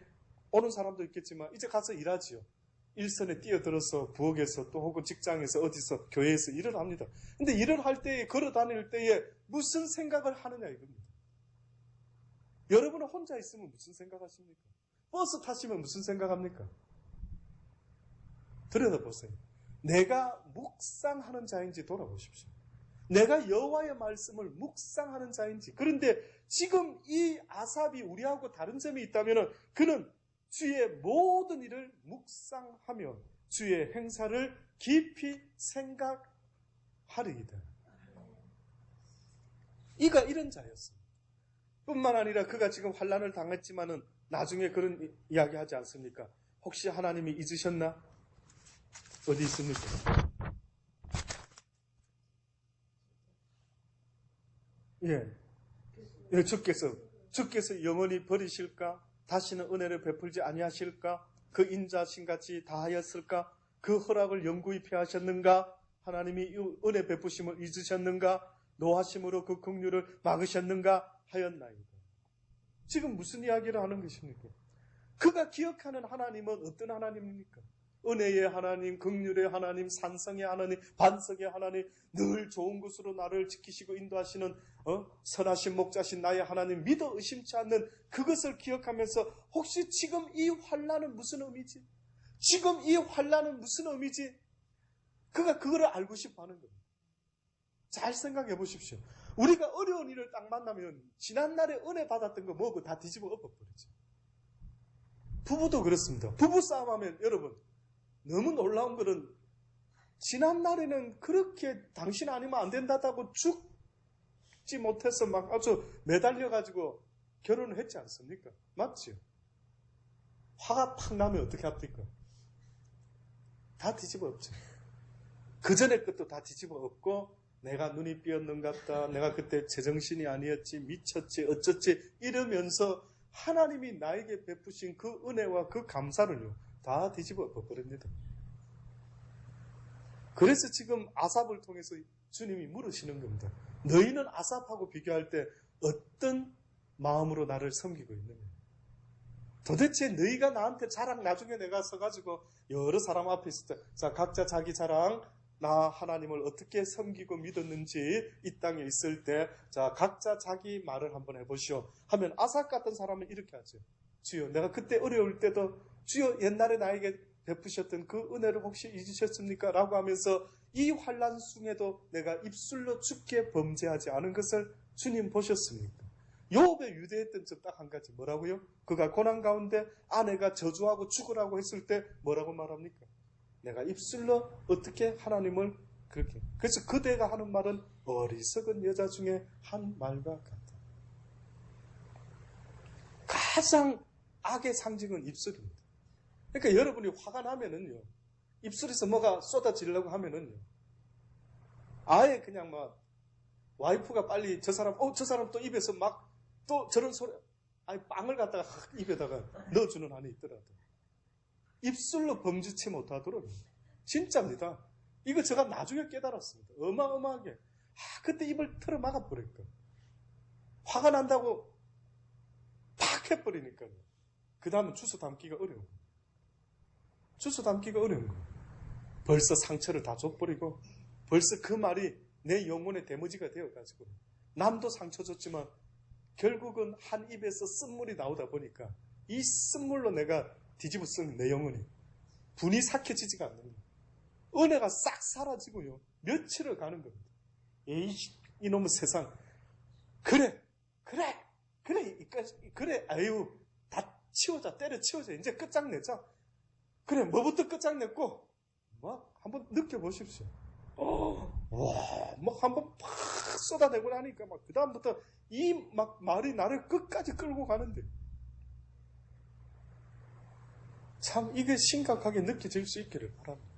오는 사람도 있겠지만 이제 가서 일하지요. 일선에 뛰어들어서 부엌에서 또 혹은 직장에서 어디서 교회에서 일을 합니다. 근데 일을 할 때에 걸어 다닐 때에 무슨 생각을 하느냐 이겁니다. 여러분은 혼자 있으면 무슨 생각하십니까? 버스 타시면 무슨 생각합니까? 들여다보세요. 내가 묵상하는 자인지 돌아보십시오. 내가 여호와의 말씀을 묵상하는 자인지. 그런데 지금 이 아삽이 우리하고 다른 점이 있다면 그는 주의 모든 일을 묵상하며 주의 행사를 깊이 생각하리이다. 이가 이런 자였습니다. 뿐만 아니라 그가 지금 환난을 당했지만은 나중에 그런 이야기하지 않습니까? 혹시 하나님이 잊으셨나? 어디 있습니까? 예, 주께서 영원히 버리실까? 다시는 은혜를 베풀지 아니하실까? 그 인자신같이 다하였을까? 그 허락을 영구히 피하셨는가? 하나님이 은혜 베푸심을 잊으셨는가? 노하심으로 그 긍휼을 막으셨는가? 하였나이다. 지금 무슨 이야기를 하는 것입니까? 그가 기억하는 하나님은 어떤 하나님입니까? 은혜의 하나님, 긍휼의 하나님, 산성의 하나님, 반석의 하나님, 늘 좋은 것으로 나를 지키시고 인도하시는 선하신 목자신 나의 하나님, 믿어 의심치 않는 그것을 기억하면서 혹시 지금 이 환난은 무슨 의미지? 지금 이 환난은 무슨 의미지? 그가 그거를 알고 싶어 하는 겁니다. 잘 생각해 보십시오. 우리가 어려운 일을 딱 만나면 지난날에 은혜 받았던 거 뭐고 다 뒤집어 엎어버리죠. 부부도 그렇습니다. 부부 싸움하면 여러분 너무 놀라운 것은 지난날에는 그렇게 당신 아니면 안 된다고 죽지 못해서 막 아주 매달려가지고 결혼을 했지 않습니까? 맞죠? 화가 팍 나면 어떻게 합니까? 다 뒤집어 엎죠. 그 전에 것도 다 뒤집어 엎고 내가 눈이 삐었는갑다. 내가 그때 제정신이 아니었지. 미쳤지. 어쩌지. 이러면서 하나님이 나에게 베푸신 그 은혜와 그 감사를요. 다 뒤집어 엎어버립니다. 그래서 지금 아삽을 통해서 주님이 물으시는 겁니다. 너희는 아삽하고 비교할 때 어떤 마음으로 나를 섬기고 있느냐? 도대체 너희가 나한테 자랑 나중에 내가 서가지고 여러 사람 앞에 있을 때 자 각자 자기 자랑 나 하나님을 어떻게 섬기고 믿었는지 이 땅에 있을 때 자 각자 자기 말을 한번 해보시오 하면 아삽 같은 사람은 이렇게 하죠. 주여, 내가 그때 어려울 때도 주여 옛날에 나에게 베푸셨던 그 은혜를 혹시 잊으셨습니까? 라고 하면서 이 환난 중에도 내가 입술로 주께 범죄하지 않은 것을 주님 보셨습니까? 욥의 유대했던 점 딱 한 가지. 뭐라고요? 그가 고난 가운데 아내가 저주하고 죽으라고 했을 때 뭐라고 말합니까? 내가 입술로 어떻게 하나님을 그렇게. 그래서 그대가 하는 말은 어리석은 여자 중에 한 말과 같다. 가장 악의 상징은 입술입니다. 그러니까 여러분이 화가 나면은요, 입술에서 뭐가 쏟아지려고 하면은요, 아예 그냥 막 와이프가 빨리 저 사람 또 입에서 막 또 저런 소리, 아니 빵을 갖다가 입에다가 넣어주는 한이 있더라도 입술로 범죄치 못하도록. 진짜입니다. 이거 제가 나중에 깨달았습니다. 어마어마하게. 그때 입을 틀어 막아버릴까. 화가 난다고 팍 해버리니까요. 그 다음은 주워 담기가 어려운 거예요. 주워 담기가 어려운 거예요. 벌써 상처를 다 줘버리고 벌써 그 말이 내 영혼의 대머지가 되어가지고 남도 상처 줬지만 결국은 한 입에서 쓴물이 나오다 보니까 이 쓴물로 내가 뒤집어 쓴 내 영혼이 분이 삭혀지지가 않는 거예요. 은혜가 싹 사라지고요. 며칠을 가는 겁니다. 이놈의 세상. 그래, 아유, 다 치우자, 때려치우자. 이제 끝장내자. 그래, 뭐부터 끝장냈고, 막 한번 느껴보십시오. 막 한번 팍 쏟아내고 나니까 막 그다음부터 이 막 말이 나를 끝까지 끌고 가는데 참 이게 심각하게 느껴질 수 있기를 바랍니다.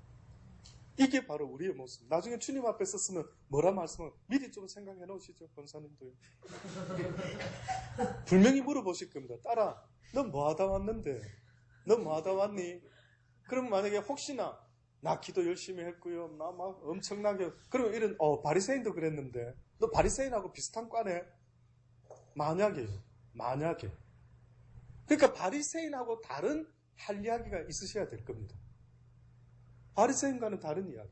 이게 바로 우리의 모습. 나중에 주님 앞에 섰으면 뭐라 말씀을 미리 좀 생각해 놓으시죠. 권사님도요. 분명히 물어보실 겁니다. 딸아, 너 뭐 하다 왔는데? 너 뭐 하다 왔니? 그럼 만약에 혹시나 나 기도 열심히 했고요. 나 막 엄청나게. 그러면 이런, 바리새인도 그랬는데, 너 바리새인하고 비슷한 과네? 만약에요. 그러니까 바리새인하고 다른 할 이야기가 있으셔야 될 겁니다. 바리새인과는 다른 이야기.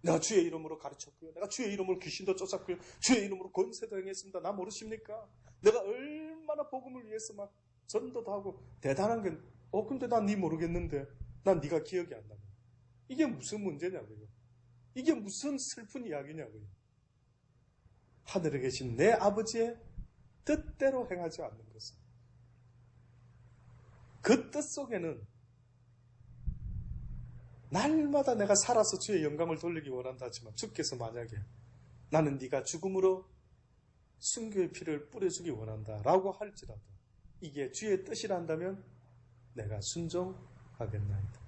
내가 주의 이름으로 가르쳤고요. 내가 주의 이름으로 귀신도 쫓았고요. 주의 이름으로 권세도 행했습니다. 나 모르십니까? 내가 얼마나 복음을 위해서 막 전도도 하고 대단한 게, 근데 난 네 모르겠는데, 난 네가 기억이 안 나요. 이게 무슨 문제냐고요. 이게 무슨 슬픈 이야기냐고요. 하늘에 계신 내 아버지의 뜻대로 행하지 않는 것은 그 뜻 속에는 날마다 내가 살아서 주의 영광을 돌리기 원한다 하지만 주께서 만약에 나는 네가 죽음으로 순교의 피를 뿌려주기 원한다 라고 할지라도 이게 주의 뜻이란다면 내가 순종하겠나이다.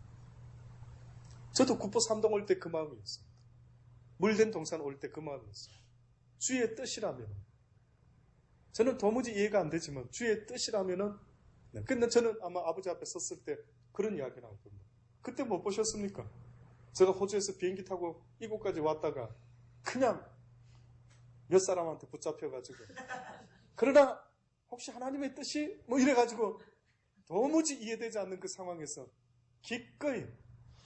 저도 구포 삼동 올 때 그 마음이었습니다. 물된 동산 올 때 그 마음이었어요. 주의 뜻이라면 저는 도무지 이해가 안 되지만 주의 뜻이라면은 근데 저는 아마 아버지 앞에 섰을 때 그런 이야기 나올 겁니다. 그때 못 보셨습니까? 제가 호주에서 비행기 타고 이곳까지 왔다가 그냥 몇 사람한테 붙잡혀가지고 그러나 혹시 하나님의 뜻이 뭐 이래가지고 도무지 이해되지 않는 그 상황에서 기꺼이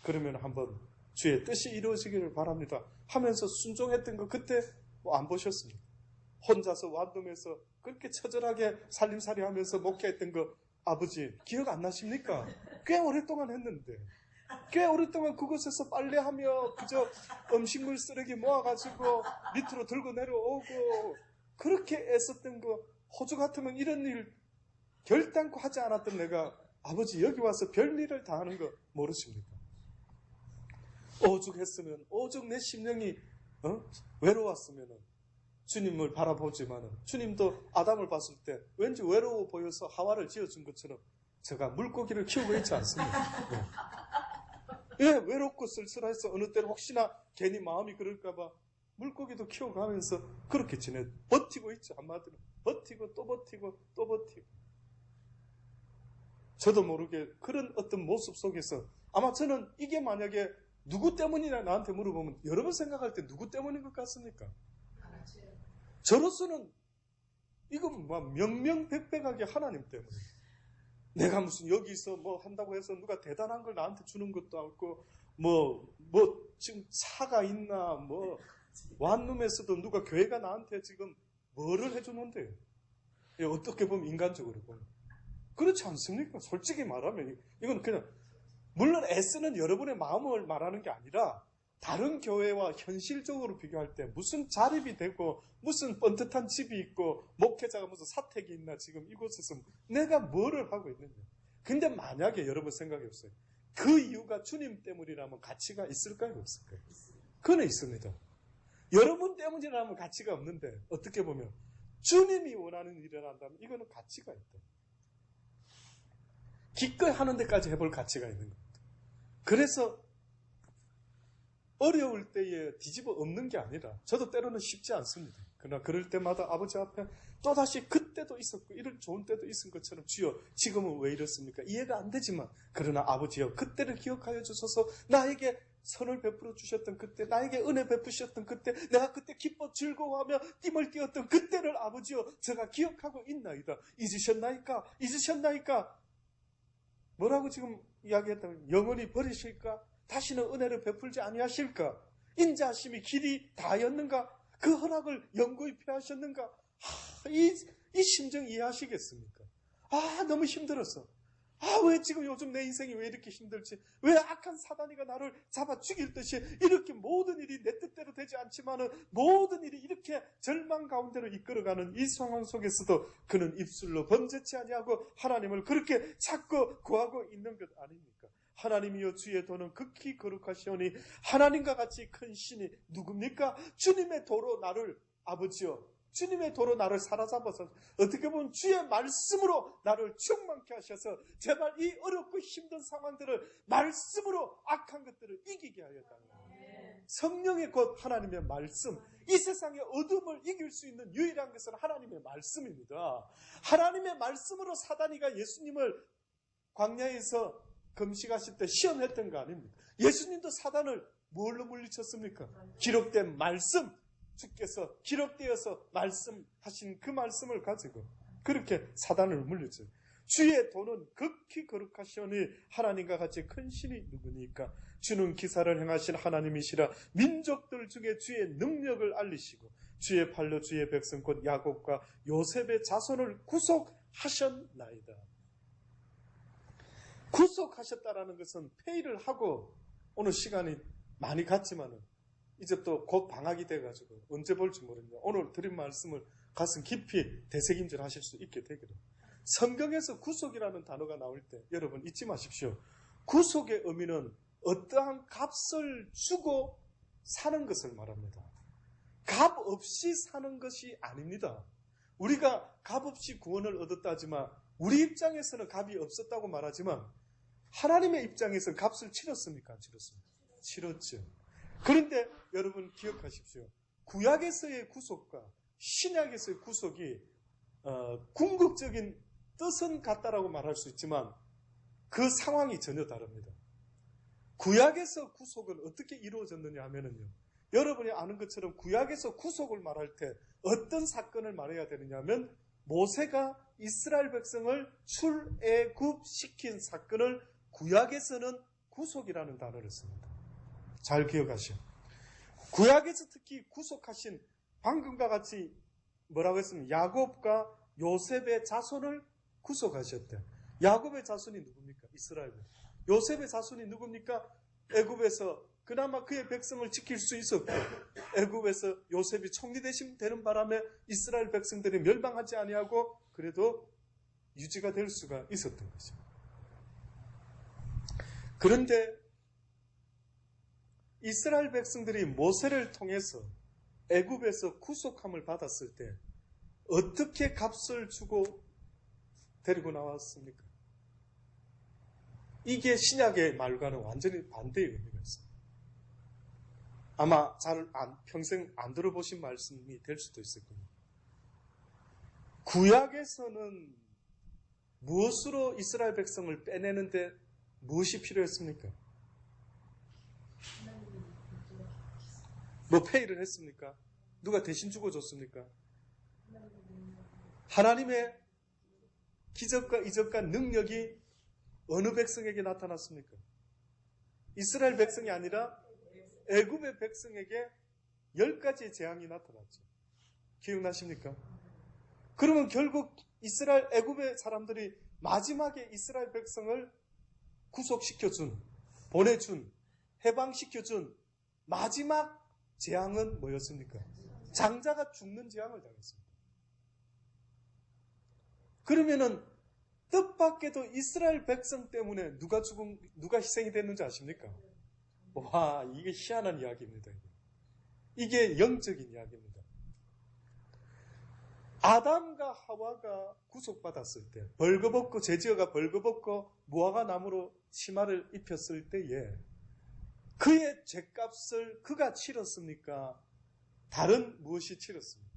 그러면 한번 주의 뜻이 이루어지기를 바랍니다 하면서 순종했던 거 그때 뭐 안 보셨습니까? 혼자서 완돔에서 그렇게 처절하게 살림살이 하면서 목회했던 거 아버지 기억 안 나십니까? 꽤 오랫동안 했는데 꽤 오랫동안 그곳에서 빨래하며 그저 음식물 쓰레기 모아가지고 밑으로 들고 내려오고 그렇게 애썼던 거 호주 같으면 이런 일 결단코 하지 않았던 내가 아버지 여기 와서 별일을 다 하는 거 모르십니까? 오죽했으면 오죽 내 심령이 외로웠으면 주님을 바라보지만은 주님도 아담을 봤을 때 왠지 외로워 보여서 하와를 지어준 것처럼 제가 물고기를 키우고 있지 않습니까? 왜 외롭고 쓸쓸해서 어느 때는 혹시나 괜히 마음이 그럴까봐 물고기도 키워가면서 그렇게 버티고 있죠. 한마디로 버티고 또 버티고 또 버티고 저도 모르게 그런 어떤 모습 속에서 아마 저는 이게 만약에 누구 때문이냐 나한테 물어보면 여러 번 생각할 때 누구 때문인 것 같습니까? 저로서는 이건 막 명명백백하게 하나님 때문에 내가 무슨 여기서 뭐 한다고 해서 누가 대단한 걸 나한테 주는 것도 없고 뭐 지금 차가 있나 뭐 완룸에서도 누가 교회가 나한테 지금 뭐를 해주는데요. 어떻게 보면 인간적으로 보면 그렇지 않습니까? 솔직히 말하면 이건 그냥 물론 S는 여러분의 마음을 말하는 게 아니라 다른 교회와 현실적으로 비교할 때 무슨 자립이 되고 무슨 번듯한 집이 있고 목회자가 무슨 사택이 있나 지금 이곳에서 내가 뭐를 하고 있는지. 근데 만약에 여러분 생각해 보세요. 그 이유가 주님 때문이라면 가치가 있을까요? 없을까요? 그건 있습니다. 여러분 때문이라면 가치가 없는데 어떻게 보면 주님이 원하는 일을 한다면 이거는 가치가 있다. 기꺼이 하는 데까지 해볼 가치가 있는 겁니다. 그래서 어려울 때에 뒤집어 엎는 게 아니라 저도 때로는 쉽지 않습니다. 그러나 그럴 때마다 아버지 앞에 또다시 그때도 있었고 이런 좋은 때도 있은 것처럼 주여 지금은 왜 이렇습니까? 이해가 안 되지만 그러나 아버지여 그때를 기억하여 주소서. 나에게 선을 베풀어 주셨던 그때, 나에게 은혜 베푸셨던 그때, 내가 그때 기뻐 즐거워하며 띠을 띄었던 그때를 아버지여 제가 기억하고 있나이다. 잊으셨나이까? 잊으셨나이까? 뭐라고 지금 이야기했다면 영원히 버리실까? 다시는 은혜를 베풀지 아니하실까? 인자하심이 길이 다였는가? 그 허락을 영구히 피하셨는가? 이 심정 이해하시겠습니까? 너무 힘들었어. 왜 지금 요즘 내 인생이 왜 이렇게 힘들지? 왜 악한 사단이가 나를 잡아 죽일 듯이 이렇게 모든 일이 내 뜻대로 되지 않지만은 모든 일이 이렇게 절망 가운데로 이끌어가는 이 상황 속에서도 그는 입술로 번제치 아니하고 하나님을 그렇게 찾고 구하고 있는 것 아닙니까? 하나님이여 주의 도는 극히 거룩하시오니 하나님과 같이 큰 신이 누굽니까? 주님의 도로 나를 아버지여 주님의 도로 나를 사로잡아서 어떻게 보면 주의 말씀으로 나를 충만케 하셔서 제발 이 어렵고 힘든 상황들을 말씀으로 악한 것들을 이기게 하여 달라요. 성령의 곧 하나님의 말씀. 이 세상의 어둠을 이길 수 있는 유일한 것은 하나님의 말씀입니다. 하나님의 말씀으로 사단이가 예수님을 광야에서 금식하실 때 시험했던 거 아닙니까? 예수님도 사단을 뭘로 물리쳤습니까? 기록된 말씀. 주께서 기록되어서 말씀하신 그 말씀을 가지고 그렇게 사단을 물렸어요. 주의 도는 극히 거룩하시오니 하나님과 같이 큰 신이 누구니까? 주는 기사를 행하신 하나님이시라. 민족들 중에 주의 능력을 알리시고 주의 팔로 주의 백성 곧 야곱과 요셉의 자손을 구속하셨나이다. 구속하셨다라는 것은 회의를 하고 오늘 시간이 많이 갔지만은 이제 또 곧 방학이 돼가지고 언제 볼지 모릅니다. 오늘 드린 말씀을 가슴 깊이 되새김질 하실 수 있게 되기를. 성경에서 구속이라는 단어가 나올 때 여러분 잊지 마십시오. 구속의 의미는 어떠한 값을 주고 사는 것을 말합니다. 값 없이 사는 것이 아닙니다. 우리가 값 없이 구원을 얻었다 하지만 우리 입장에서는 값이 없었다고 말하지만 하나님의 입장에서는 값을 치렀습니까? 안 치렀습니까? 치렀죠. 그런데 여러분 기억하십시오. 구약에서의 구속과 신약에서의 구속이 궁극적인 뜻은 같다라고 말할 수 있지만 그 상황이 전혀 다릅니다. 구약에서 구속은 어떻게 이루어졌느냐 하면은요. 여러분이 아는 것처럼 구약에서 구속을 말할 때 어떤 사건을 말해야 되느냐 하면 모세가 이스라엘 백성을 출애굽시킨 사건을 구약에서는 구속이라는 단어를 씁니다. 잘 기억하시오. 구약에서 특히 구속하신 방금과 같이 뭐라고 했습니까? 야곱과 요셉의 자손을 구속하셨대. 야곱의 자손이 누굽니까? 이스라엘. 요셉의 자손이 누굽니까? 애굽에서 그나마 그의 백성을 지킬 수 있었고 애굽에서 요셉이 총리 되는 바람에 이스라엘 백성들이 멸망하지 아니하고 그래도 유지가 될 수가 있었던 거죠. 그런데 이스라엘 백성들이 모세를 통해서 애굽에서 구속함을 받았을 때 어떻게 값을 주고 데리고 나왔습니까? 이게 신약의 말과는 완전히 반대의 의미가 있습니다. 아마 평생 안 들어보신 말씀이 될 수도 있을 겁니다. 구약에서는 무엇으로 이스라엘 백성을 빼내는데 무엇이 필요했습니까? 뭐 페이를 했습니까? 누가 대신 죽어줬습니까? 하나님의 기적과 이적과 능력이 어느 백성에게 나타났습니까? 이스라엘 백성이 아니라 애굽의 백성에게 10가지의 재앙이 나타났죠. 기억나십니까? 그러면 결국 이스라엘 애굽의 사람들이 마지막에 이스라엘 백성을 구속시켜준, 보내준, 해방시켜준 마지막 재앙은 뭐였습니까? 장자가 죽는 재앙을 당했습니다. 그러면은 뜻밖에도 이스라엘 백성 때문에 누가 희생이 됐는지 아십니까? 와, 이게 희한한 이야기입니다. 이게 영적인 이야기입니다. 아담과 하와가 구속받았을 때, 벌거벗고, 제지어가 벌거벗고 무화과 나무로 치마를 입혔을 때에 그의 죗값을 그가 치렀습니까? 다른 무엇이 치렀습니까?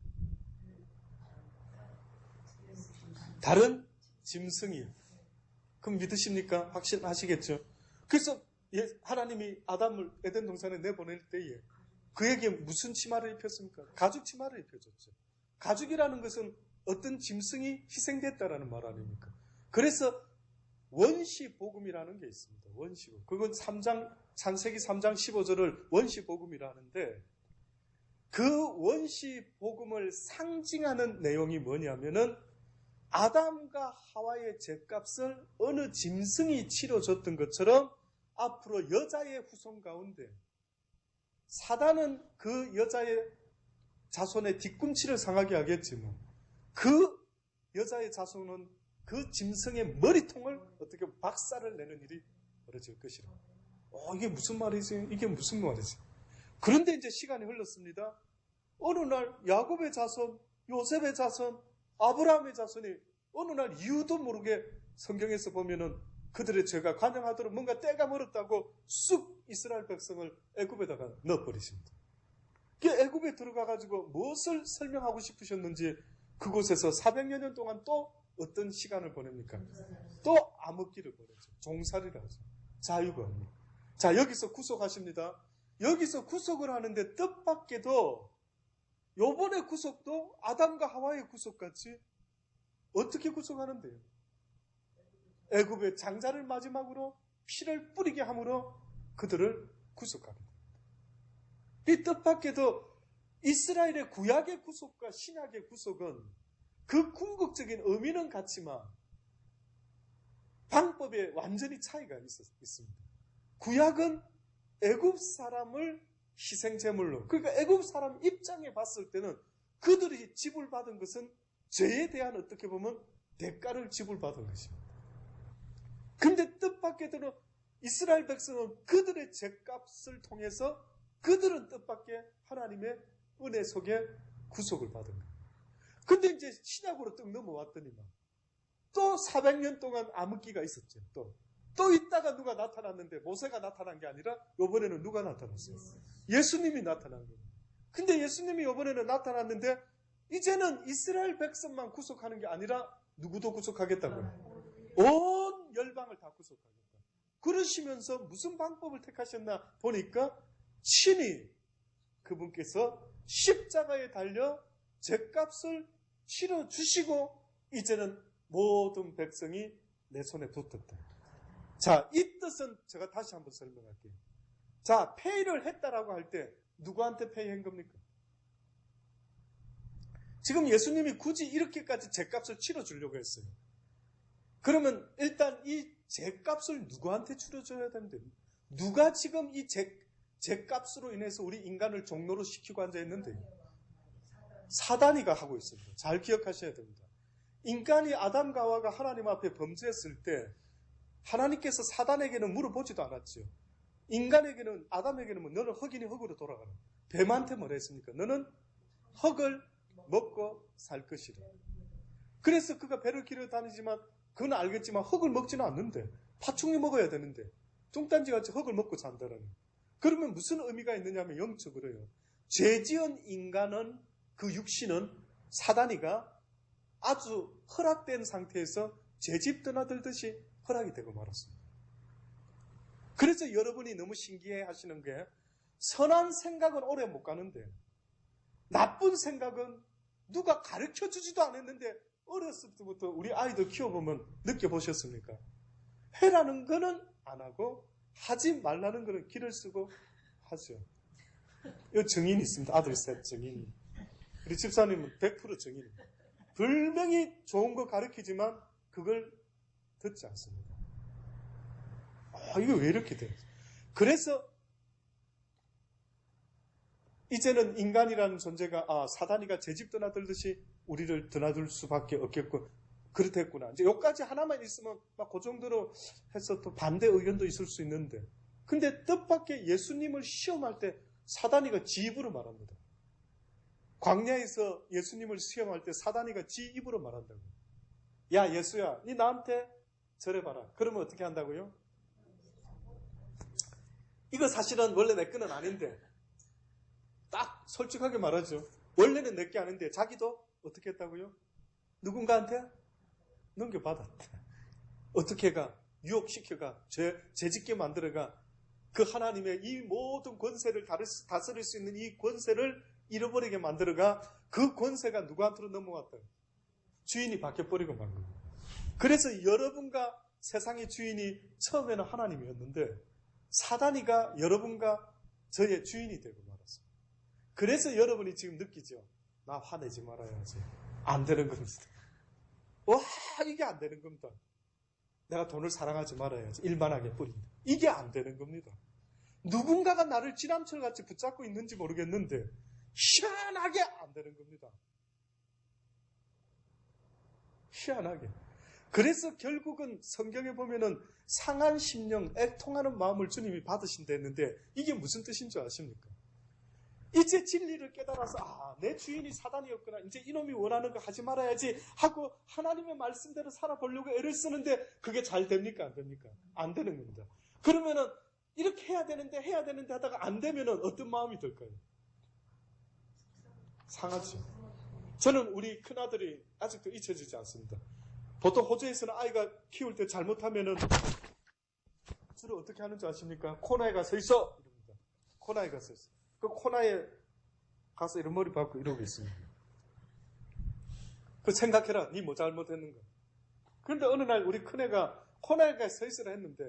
다른 짐승이요. 그럼 믿으십니까? 확신하시겠죠? 그래서 하나님이 아담을 에덴 동산에 내보낼 때에 그에게 무슨 치마를 입혔습니까? 가죽 치마를 입혀줬죠. 가죽이라는 것은 어떤 짐승이 희생됐다라는 말 아닙니까? 그래서 원시복음이라는 게 있습니다. 원시복음. 그건 창세기 3장 15절을 원시복음이라 하는데 그 원시복음을 상징하는 내용이 뭐냐면은 아담과 하와의 죗값을 어느 짐승이 치러줬던 것처럼 앞으로 여자의 후손 가운데 사단은 그 여자의 자손의 뒤꿈치를 상하게 하겠지만 그 여자의 자손은 그 짐승의 머리통을 어떻게 박살을 내는 일이 벌어질 것이라. 이게 무슨 말이지? 이게 무슨 말이지? 그런데 이제 시간이 흘렀습니다. 어느 날 야곱의 자손, 요셉의 자손, 아브라함의 자손이 어느 날 이유도 모르게 성경에서 보면은 그들의 죄가 관영하도록 뭔가 때가 멀었다고 쑥 이스라엘 백성을 애굽에다가 넣어버리십니다. 그 애굽에 들어가가지고 무엇을 설명하고 싶으셨는지 그곳에서 400여 년 동안 또 어떤 시간을 보냅니까? 또 암흑기를 보내죠. 종살이라 하죠. 자유가 없는. 자, 여기서 구속하십니다. 여기서 구속을 하는데 뜻밖에도 요번에 구속도 아담과 하와의 구속같이 어떻게 구속하는데요? 애굽의 장자를 마지막으로 피를 뿌리게 함으로 그들을 구속합니다. 이 뜻밖에도 이스라엘의 구약의 구속과 신약의 구속은 그 궁극적인 의미는 같지만 방법에 완전히 차이가 있습니다. 구약은 애굽 사람을 희생제물로, 그러니까 애굽 사람 입장에 봤을 때는 그들이 지불받은 것은 죄에 대한 어떻게 보면 대가를 지불받은 것입니다. 근데 뜻밖에도 이스라엘 백성은 그들의 죄값을 통해서 그들은 뜻밖의 하나님의 은혜 속에 구속을 받은 거예요. 근데 이제 신약으로 뚝 넘어왔더니만 또 400년 동안 암흑기가 있었죠. 또 있다가 누가 나타났는데 모세가 나타난 게 아니라 이번에는 누가 나타났어요? 예수님이 나타난 거예요. 근데 예수님이 이번에는 나타났는데 이제는 이스라엘 백성만 구속하는 게 아니라 누구도 구속하겠다고요. 온 열방을 다 구속하겠다. 그러시면서 무슨 방법을 택하셨나 보니까 친히 그분께서 십자가에 달려 죄값을 치러주시고 이제는 모든 백성이 내 손에 붙었다. 자, 이 뜻은 제가 다시 한번 설명할게요. 자, 페이를 했다라고 할 때 누구한테 페이한 겁니까? 지금 예수님이 굳이 이렇게까지 죄값을 치러주려고 했어요. 그러면 일단 이 죄값을 누구한테 치러줘야 되는데 누가 지금 이 죄값으로 인해서 우리 인간을 종로로 시키고 앉아있는데 사단이가 하고 있습니다. 잘 기억하셔야 됩니다. 인간이 아담과 하와가 하나님 앞에 범죄했을 때 하나님께서 사단에게는 물어보지도 않았죠. 인간에게는 아담에게는 뭐 너는 흙이니 흙으로 돌아가라. 뱀한테 뭐라 했습니까? 너는 흙을 먹고 살 것이라. 그래서 그가 배를 기르러 다니지만 그건 알겠지만 흙을 먹지는 않는데 파충류 먹어야 되는데 뚱딴지같이 흙을 먹고 산다라는. 그러면 무슨 의미가 있느냐면 영적으로요. 죄지은 인간은 그 육신은 사단이가 아주 허락된 상태에서 죄집 떠나들듯이 허락이 되고 말았습니다. 그래서 여러분이 너무 신기해 하시는 게 선한 생각은 오래 못 가는데 나쁜 생각은 누가 가르쳐 주지도 않았는데 어렸을 때부터 우리 아이들 키워보면 느껴보셨습니까? 해라는 거는 안 하고 하지 말라는 거는 길을 쓰고 하죠. 이 증인이 있습니다. 아들 셋 증인이. 우리 집사님은 100% 증인입니다. 분명히 좋은 거 가르치지만 그걸 듣지 않습니다. 이거 왜 이렇게 돼요? 그래서 이제는 인간이라는 존재가 사단이가 제집 드나들듯이 우리를 드나들 수밖에 없겠고 그렇겠구나. 이제 여기까지 하나만 있으면 막 그 정도로 해서 또 반대 의견도 있을 수 있는데, 근데 뜻밖의 예수님을 시험할 때 사단이가 지 입으로 말합니다. 광야에서 예수님을 시험할 때 사단이가 지 입으로 말한다고. 야 예수야, 니 나한테 절해봐라. 그러면 어떻게 한다고요? 이거 사실은 원래 내 거는 아닌데, 딱 솔직하게 말하죠. 원래는 내 게 아닌데 자기도 어떻게 했다고요? 누군가한테 넘겨받았대. 어떻게 가? 유혹시켜가, 죄짓게 만들어가, 그 하나님의 이 모든 권세를 다스릴 수 있는 이 권세를 잃어버리게 만들어가, 그 권세가 누구한테로 넘어갔다? 주인이 바뀌어버리고 만 거예요. 그래서 여러분과 세상의 주인이 처음에는 하나님이었는데 사단이가 여러분과 저의 주인이 되고 말았어요. 그래서 여러분이 지금 느끼죠. 나 화내지 말아야지. 안 되는 겁니다. 와, 이게 안 되는 겁니다. 내가 돈을 사랑하지 말아야지. 일반하게 뿌린다. 이게 안 되는 겁니다. 누군가가 나를 지남철같이 붙잡고 있는지 모르겠는데 희한하게 안 되는 겁니다. 희한하게. 그래서 결국은 성경에 보면은 상한 심령, 애통하는 마음을 주님이 받으신다 했는데 이게 무슨 뜻인 줄 아십니까? 이제 진리를 깨달아서 내 주인이 사단이었구나. 이제 이놈이 원하는 거 하지 말아야지 하고 하나님의 말씀대로 살아보려고 애를 쓰는데 그게 잘 됩니까? 안 됩니까? 안 되는 겁니다. 그러면은 이렇게 해야 되는데 하다가 안 되면은 어떤 마음이 들까요? 상하죠. 저는 우리 큰아들이 아직도 잊혀지지 않습니다. 보통 호주에서는 아이가 키울 때 잘못하면은 주로 어떻게 하는 줄 아십니까? 코너에 가서 있어! 이럽니다. 코너에 가서 있어. 그 코너에 가서 이런 머리 박고 이러고 있습니다. 그 생각해라. 니 뭐 잘못했는가. 그런데 어느 날 우리 큰애가 코너에 가서 서 있으라 했는데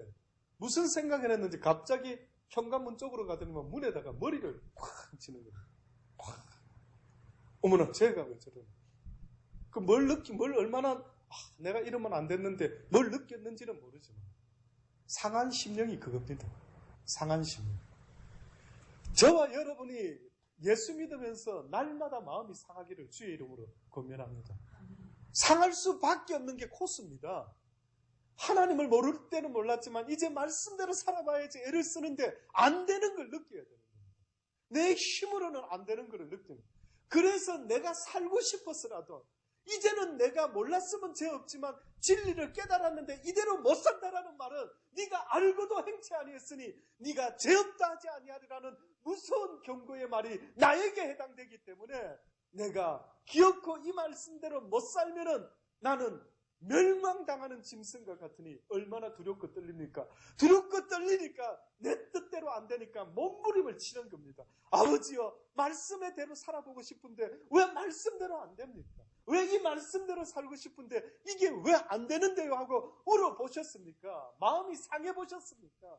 무슨 생각을 했는지 갑자기 현관문 쪽으로 가더니만 문에다가 머리를 콱 치는 거예요. 콱. 어머나, 제가 왜 저러나. 뭘 얼마나, 내가 이러면 안 됐는데 뭘 느꼈는지는 모르지만 상한 심령이 그겁니다. 상한 심령. 저와 여러분이 예수 믿으면서 날마다 마음이 상하기를 주의 이름으로 권면합니다. 상할 수밖에 없는 게 코스입니다. 하나님을 모를 때는 몰랐지만 이제 말씀대로 살아봐야지 애를 쓰는데 안 되는 걸 느껴야 되는 겁니다. 내 힘으로는 안 되는 걸 느끼는 거예요. 그래서 내가 살고 싶어서라도 이제는 내가 몰랐으면 죄 없지만 진리를 깨달았는데 이대로 못 산다라는 말은 네가 알고도 행치 아니했으니 네가 죄 없다 하지 아니하리라는 무서운 경고의 말이 나에게 해당되기 때문에 내가 기어코 이 말씀대로 못 살면은 나는 멸망당하는 짐승과 같으니 얼마나 두렵고 떨립니까? 두렵고 떨리니까 내 뜻대로 안 되니까 몸부림을 치는 겁니다. 아버지여, 말씀의 대로 살아보고 싶은데 왜 말씀대로 안 됩니까? 왜 이 말씀대로 살고 싶은데 이게 왜 안 되는데요? 하고 울어보셨습니까? 마음이 상해보셨습니까?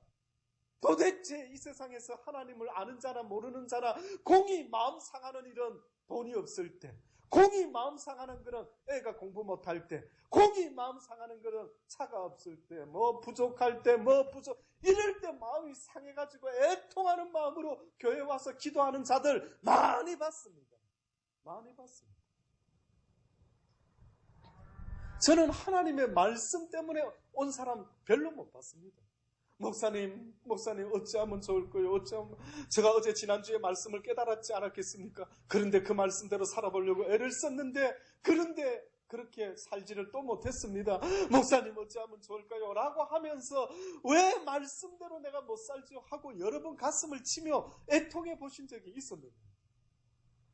도대체 이 세상에서 하나님을 아는 자나 모르는 자나 공이 마음 상하는 일은 돈이 없을 때, 공이 마음 상하는 거는 애가 공부 못할 때, 공이 마음 상하는 거는 차가 없을 때, 부족할 때, 이럴 때 마음이 상해가지고 애통하는 마음으로 교회 와서 기도하는 자들 많이 봤습니다. 많이 봤습니다. 저는 하나님의 말씀 때문에 온 사람 별로 못 봤습니다. 목사님 어찌하면 좋을까요? 제가 어제 지난주에 말씀을 깨달았지 않았겠습니까? 그런데 그 말씀대로 살아보려고 애를 썼는데 그런데 그렇게 살지를 또 못했습니다. 목사님 어찌하면 좋을까요? 라고 하면서 왜 말씀대로 내가 못 살지요? 하고 여러 번 가슴을 치며 애통해 보신 적이 있었는데,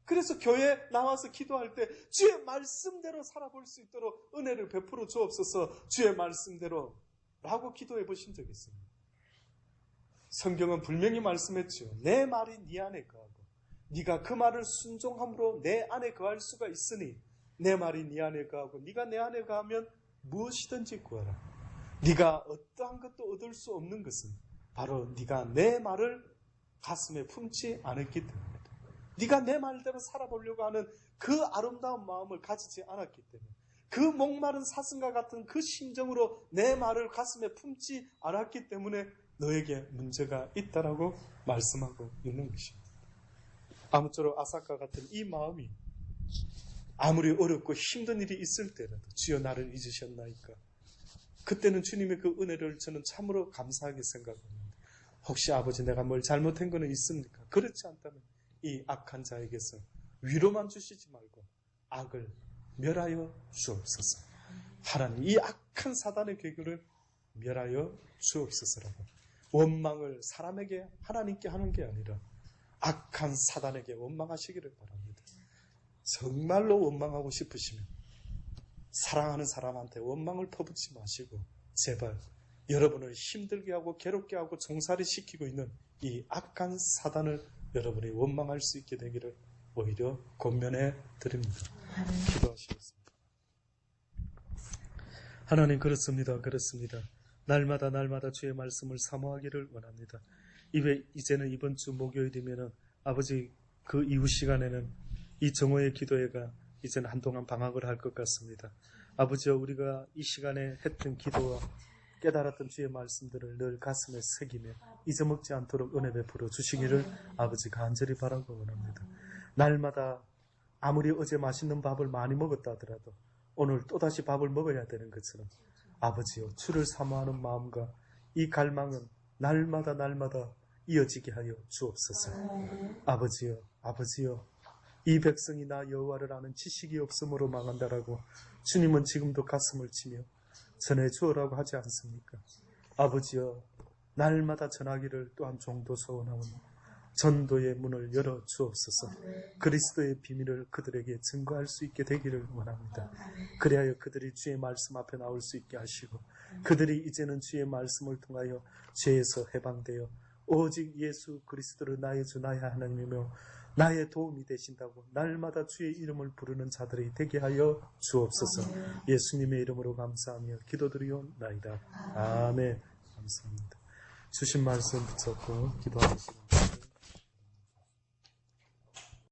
그래서 교회에 나와서 기도할 때 주의 말씀대로 살아볼 수 있도록 은혜를 베풀어 주옵소서, 주의 말씀대로 라고 기도해 보신 적이 있습니다. 성경은 분명히 말씀했죠. 내 말이 네 안에 거하고 네가 그 말을 순종함으로 내 안에 거할 수가 있으니 내 말이 네 안에 거하고 네가 내 안에 거하면 무엇이든지 구하라. 네가 어떠한 것도 얻을 수 없는 것은 바로 네가 내 말을 가슴에 품지 않았기 때문이다. 네가 내 말대로 살아보려고 하는 그 아름다운 마음을 가지지 않았기 때문에, 그 목마른 사슴과 같은 그 심정으로 내 말을 가슴에 품지 않았기 때문에 너에게 문제가 있다라고 말씀하고 있는 것입니다. 아무쪼록 아삭과 같은 이 마음이 아무리 어렵고 힘든 일이 있을 때라도 주여 나를 잊으셨나이까? 그때는 주님의 그 은혜를 저는 참으로 감사하게 생각합니다. 혹시 아버지 내가 뭘 잘못한 거는 있습니까? 그렇지 않다면 이 악한 자에게서 위로만 주시지 말고 악을 멸하여 주옵소서. 하나님 이 악한 사단의 계교를 멸하여 주옵소서라고 원망을 사람에게 하나님께 하는 게 아니라 악한 사단에게 원망하시기를 바랍니다. 정말로 원망하고 싶으시면 사랑하는 사람한테 원망을 퍼붓지 마시고 제발 여러분을 힘들게 하고 괴롭게 하고 종살이 시키고 있는 이 악한 사단을 여러분이 원망할 수 있게 되기를 오히려 권면해 드립니다. 기도하시겠습니다. 하나님 그렇습니다. 날마다 주의 말씀을 사모하기를 원합니다. 이제는 이번 주 목요일이면은 아버지 그 이후 시간에는 이 정오의 기도회가 이제는 한동안 방학을 할 것 같습니다. 아버지여 우리가 이 시간에 했던 기도와 깨달았던 주의 말씀들을 늘 가슴에 새기며 잊어먹지 않도록 은혜 베풀어 주시기를 아버지 간절히 바라고 원합니다. 날마다 아무리 어제 맛있는 밥을 많이 먹었다 하더라도 오늘 또다시 밥을 먹어야 되는 것처럼 아버지여 주를 사모하는 마음과 이 갈망은 날마다 이어지게 하여 주옵소서. 아버지여 이 백성이 나 여호와를 아는 지식이 없음으로 망한다라고 주님은 지금도 가슴을 치며 전해 주어라고 하지 않습니까? 아버지여 날마다 전하기를 또한 종도 소원하오니 전도의 문을 열어 주옵소서. 그리스도의 비밀을 그들에게 증거할 수 있게 되기를 원합니다. 그리하여 그들이 주의 말씀 앞에 나올 수 있게 하시고 그들이 이제는 주의 말씀을 통하여 죄에서 해방되어 오직 예수 그리스도를 나의 주 나의 하나님이며 나의 도움이 되신다고 날마다 주의 이름을 부르는 자들이 되게 하여 주옵소서. 예수님의 이름으로 감사하며 기도드리옵나이다. 아멘. 감사합니다. 주신 말씀 붙잡고 기도하겠습니다.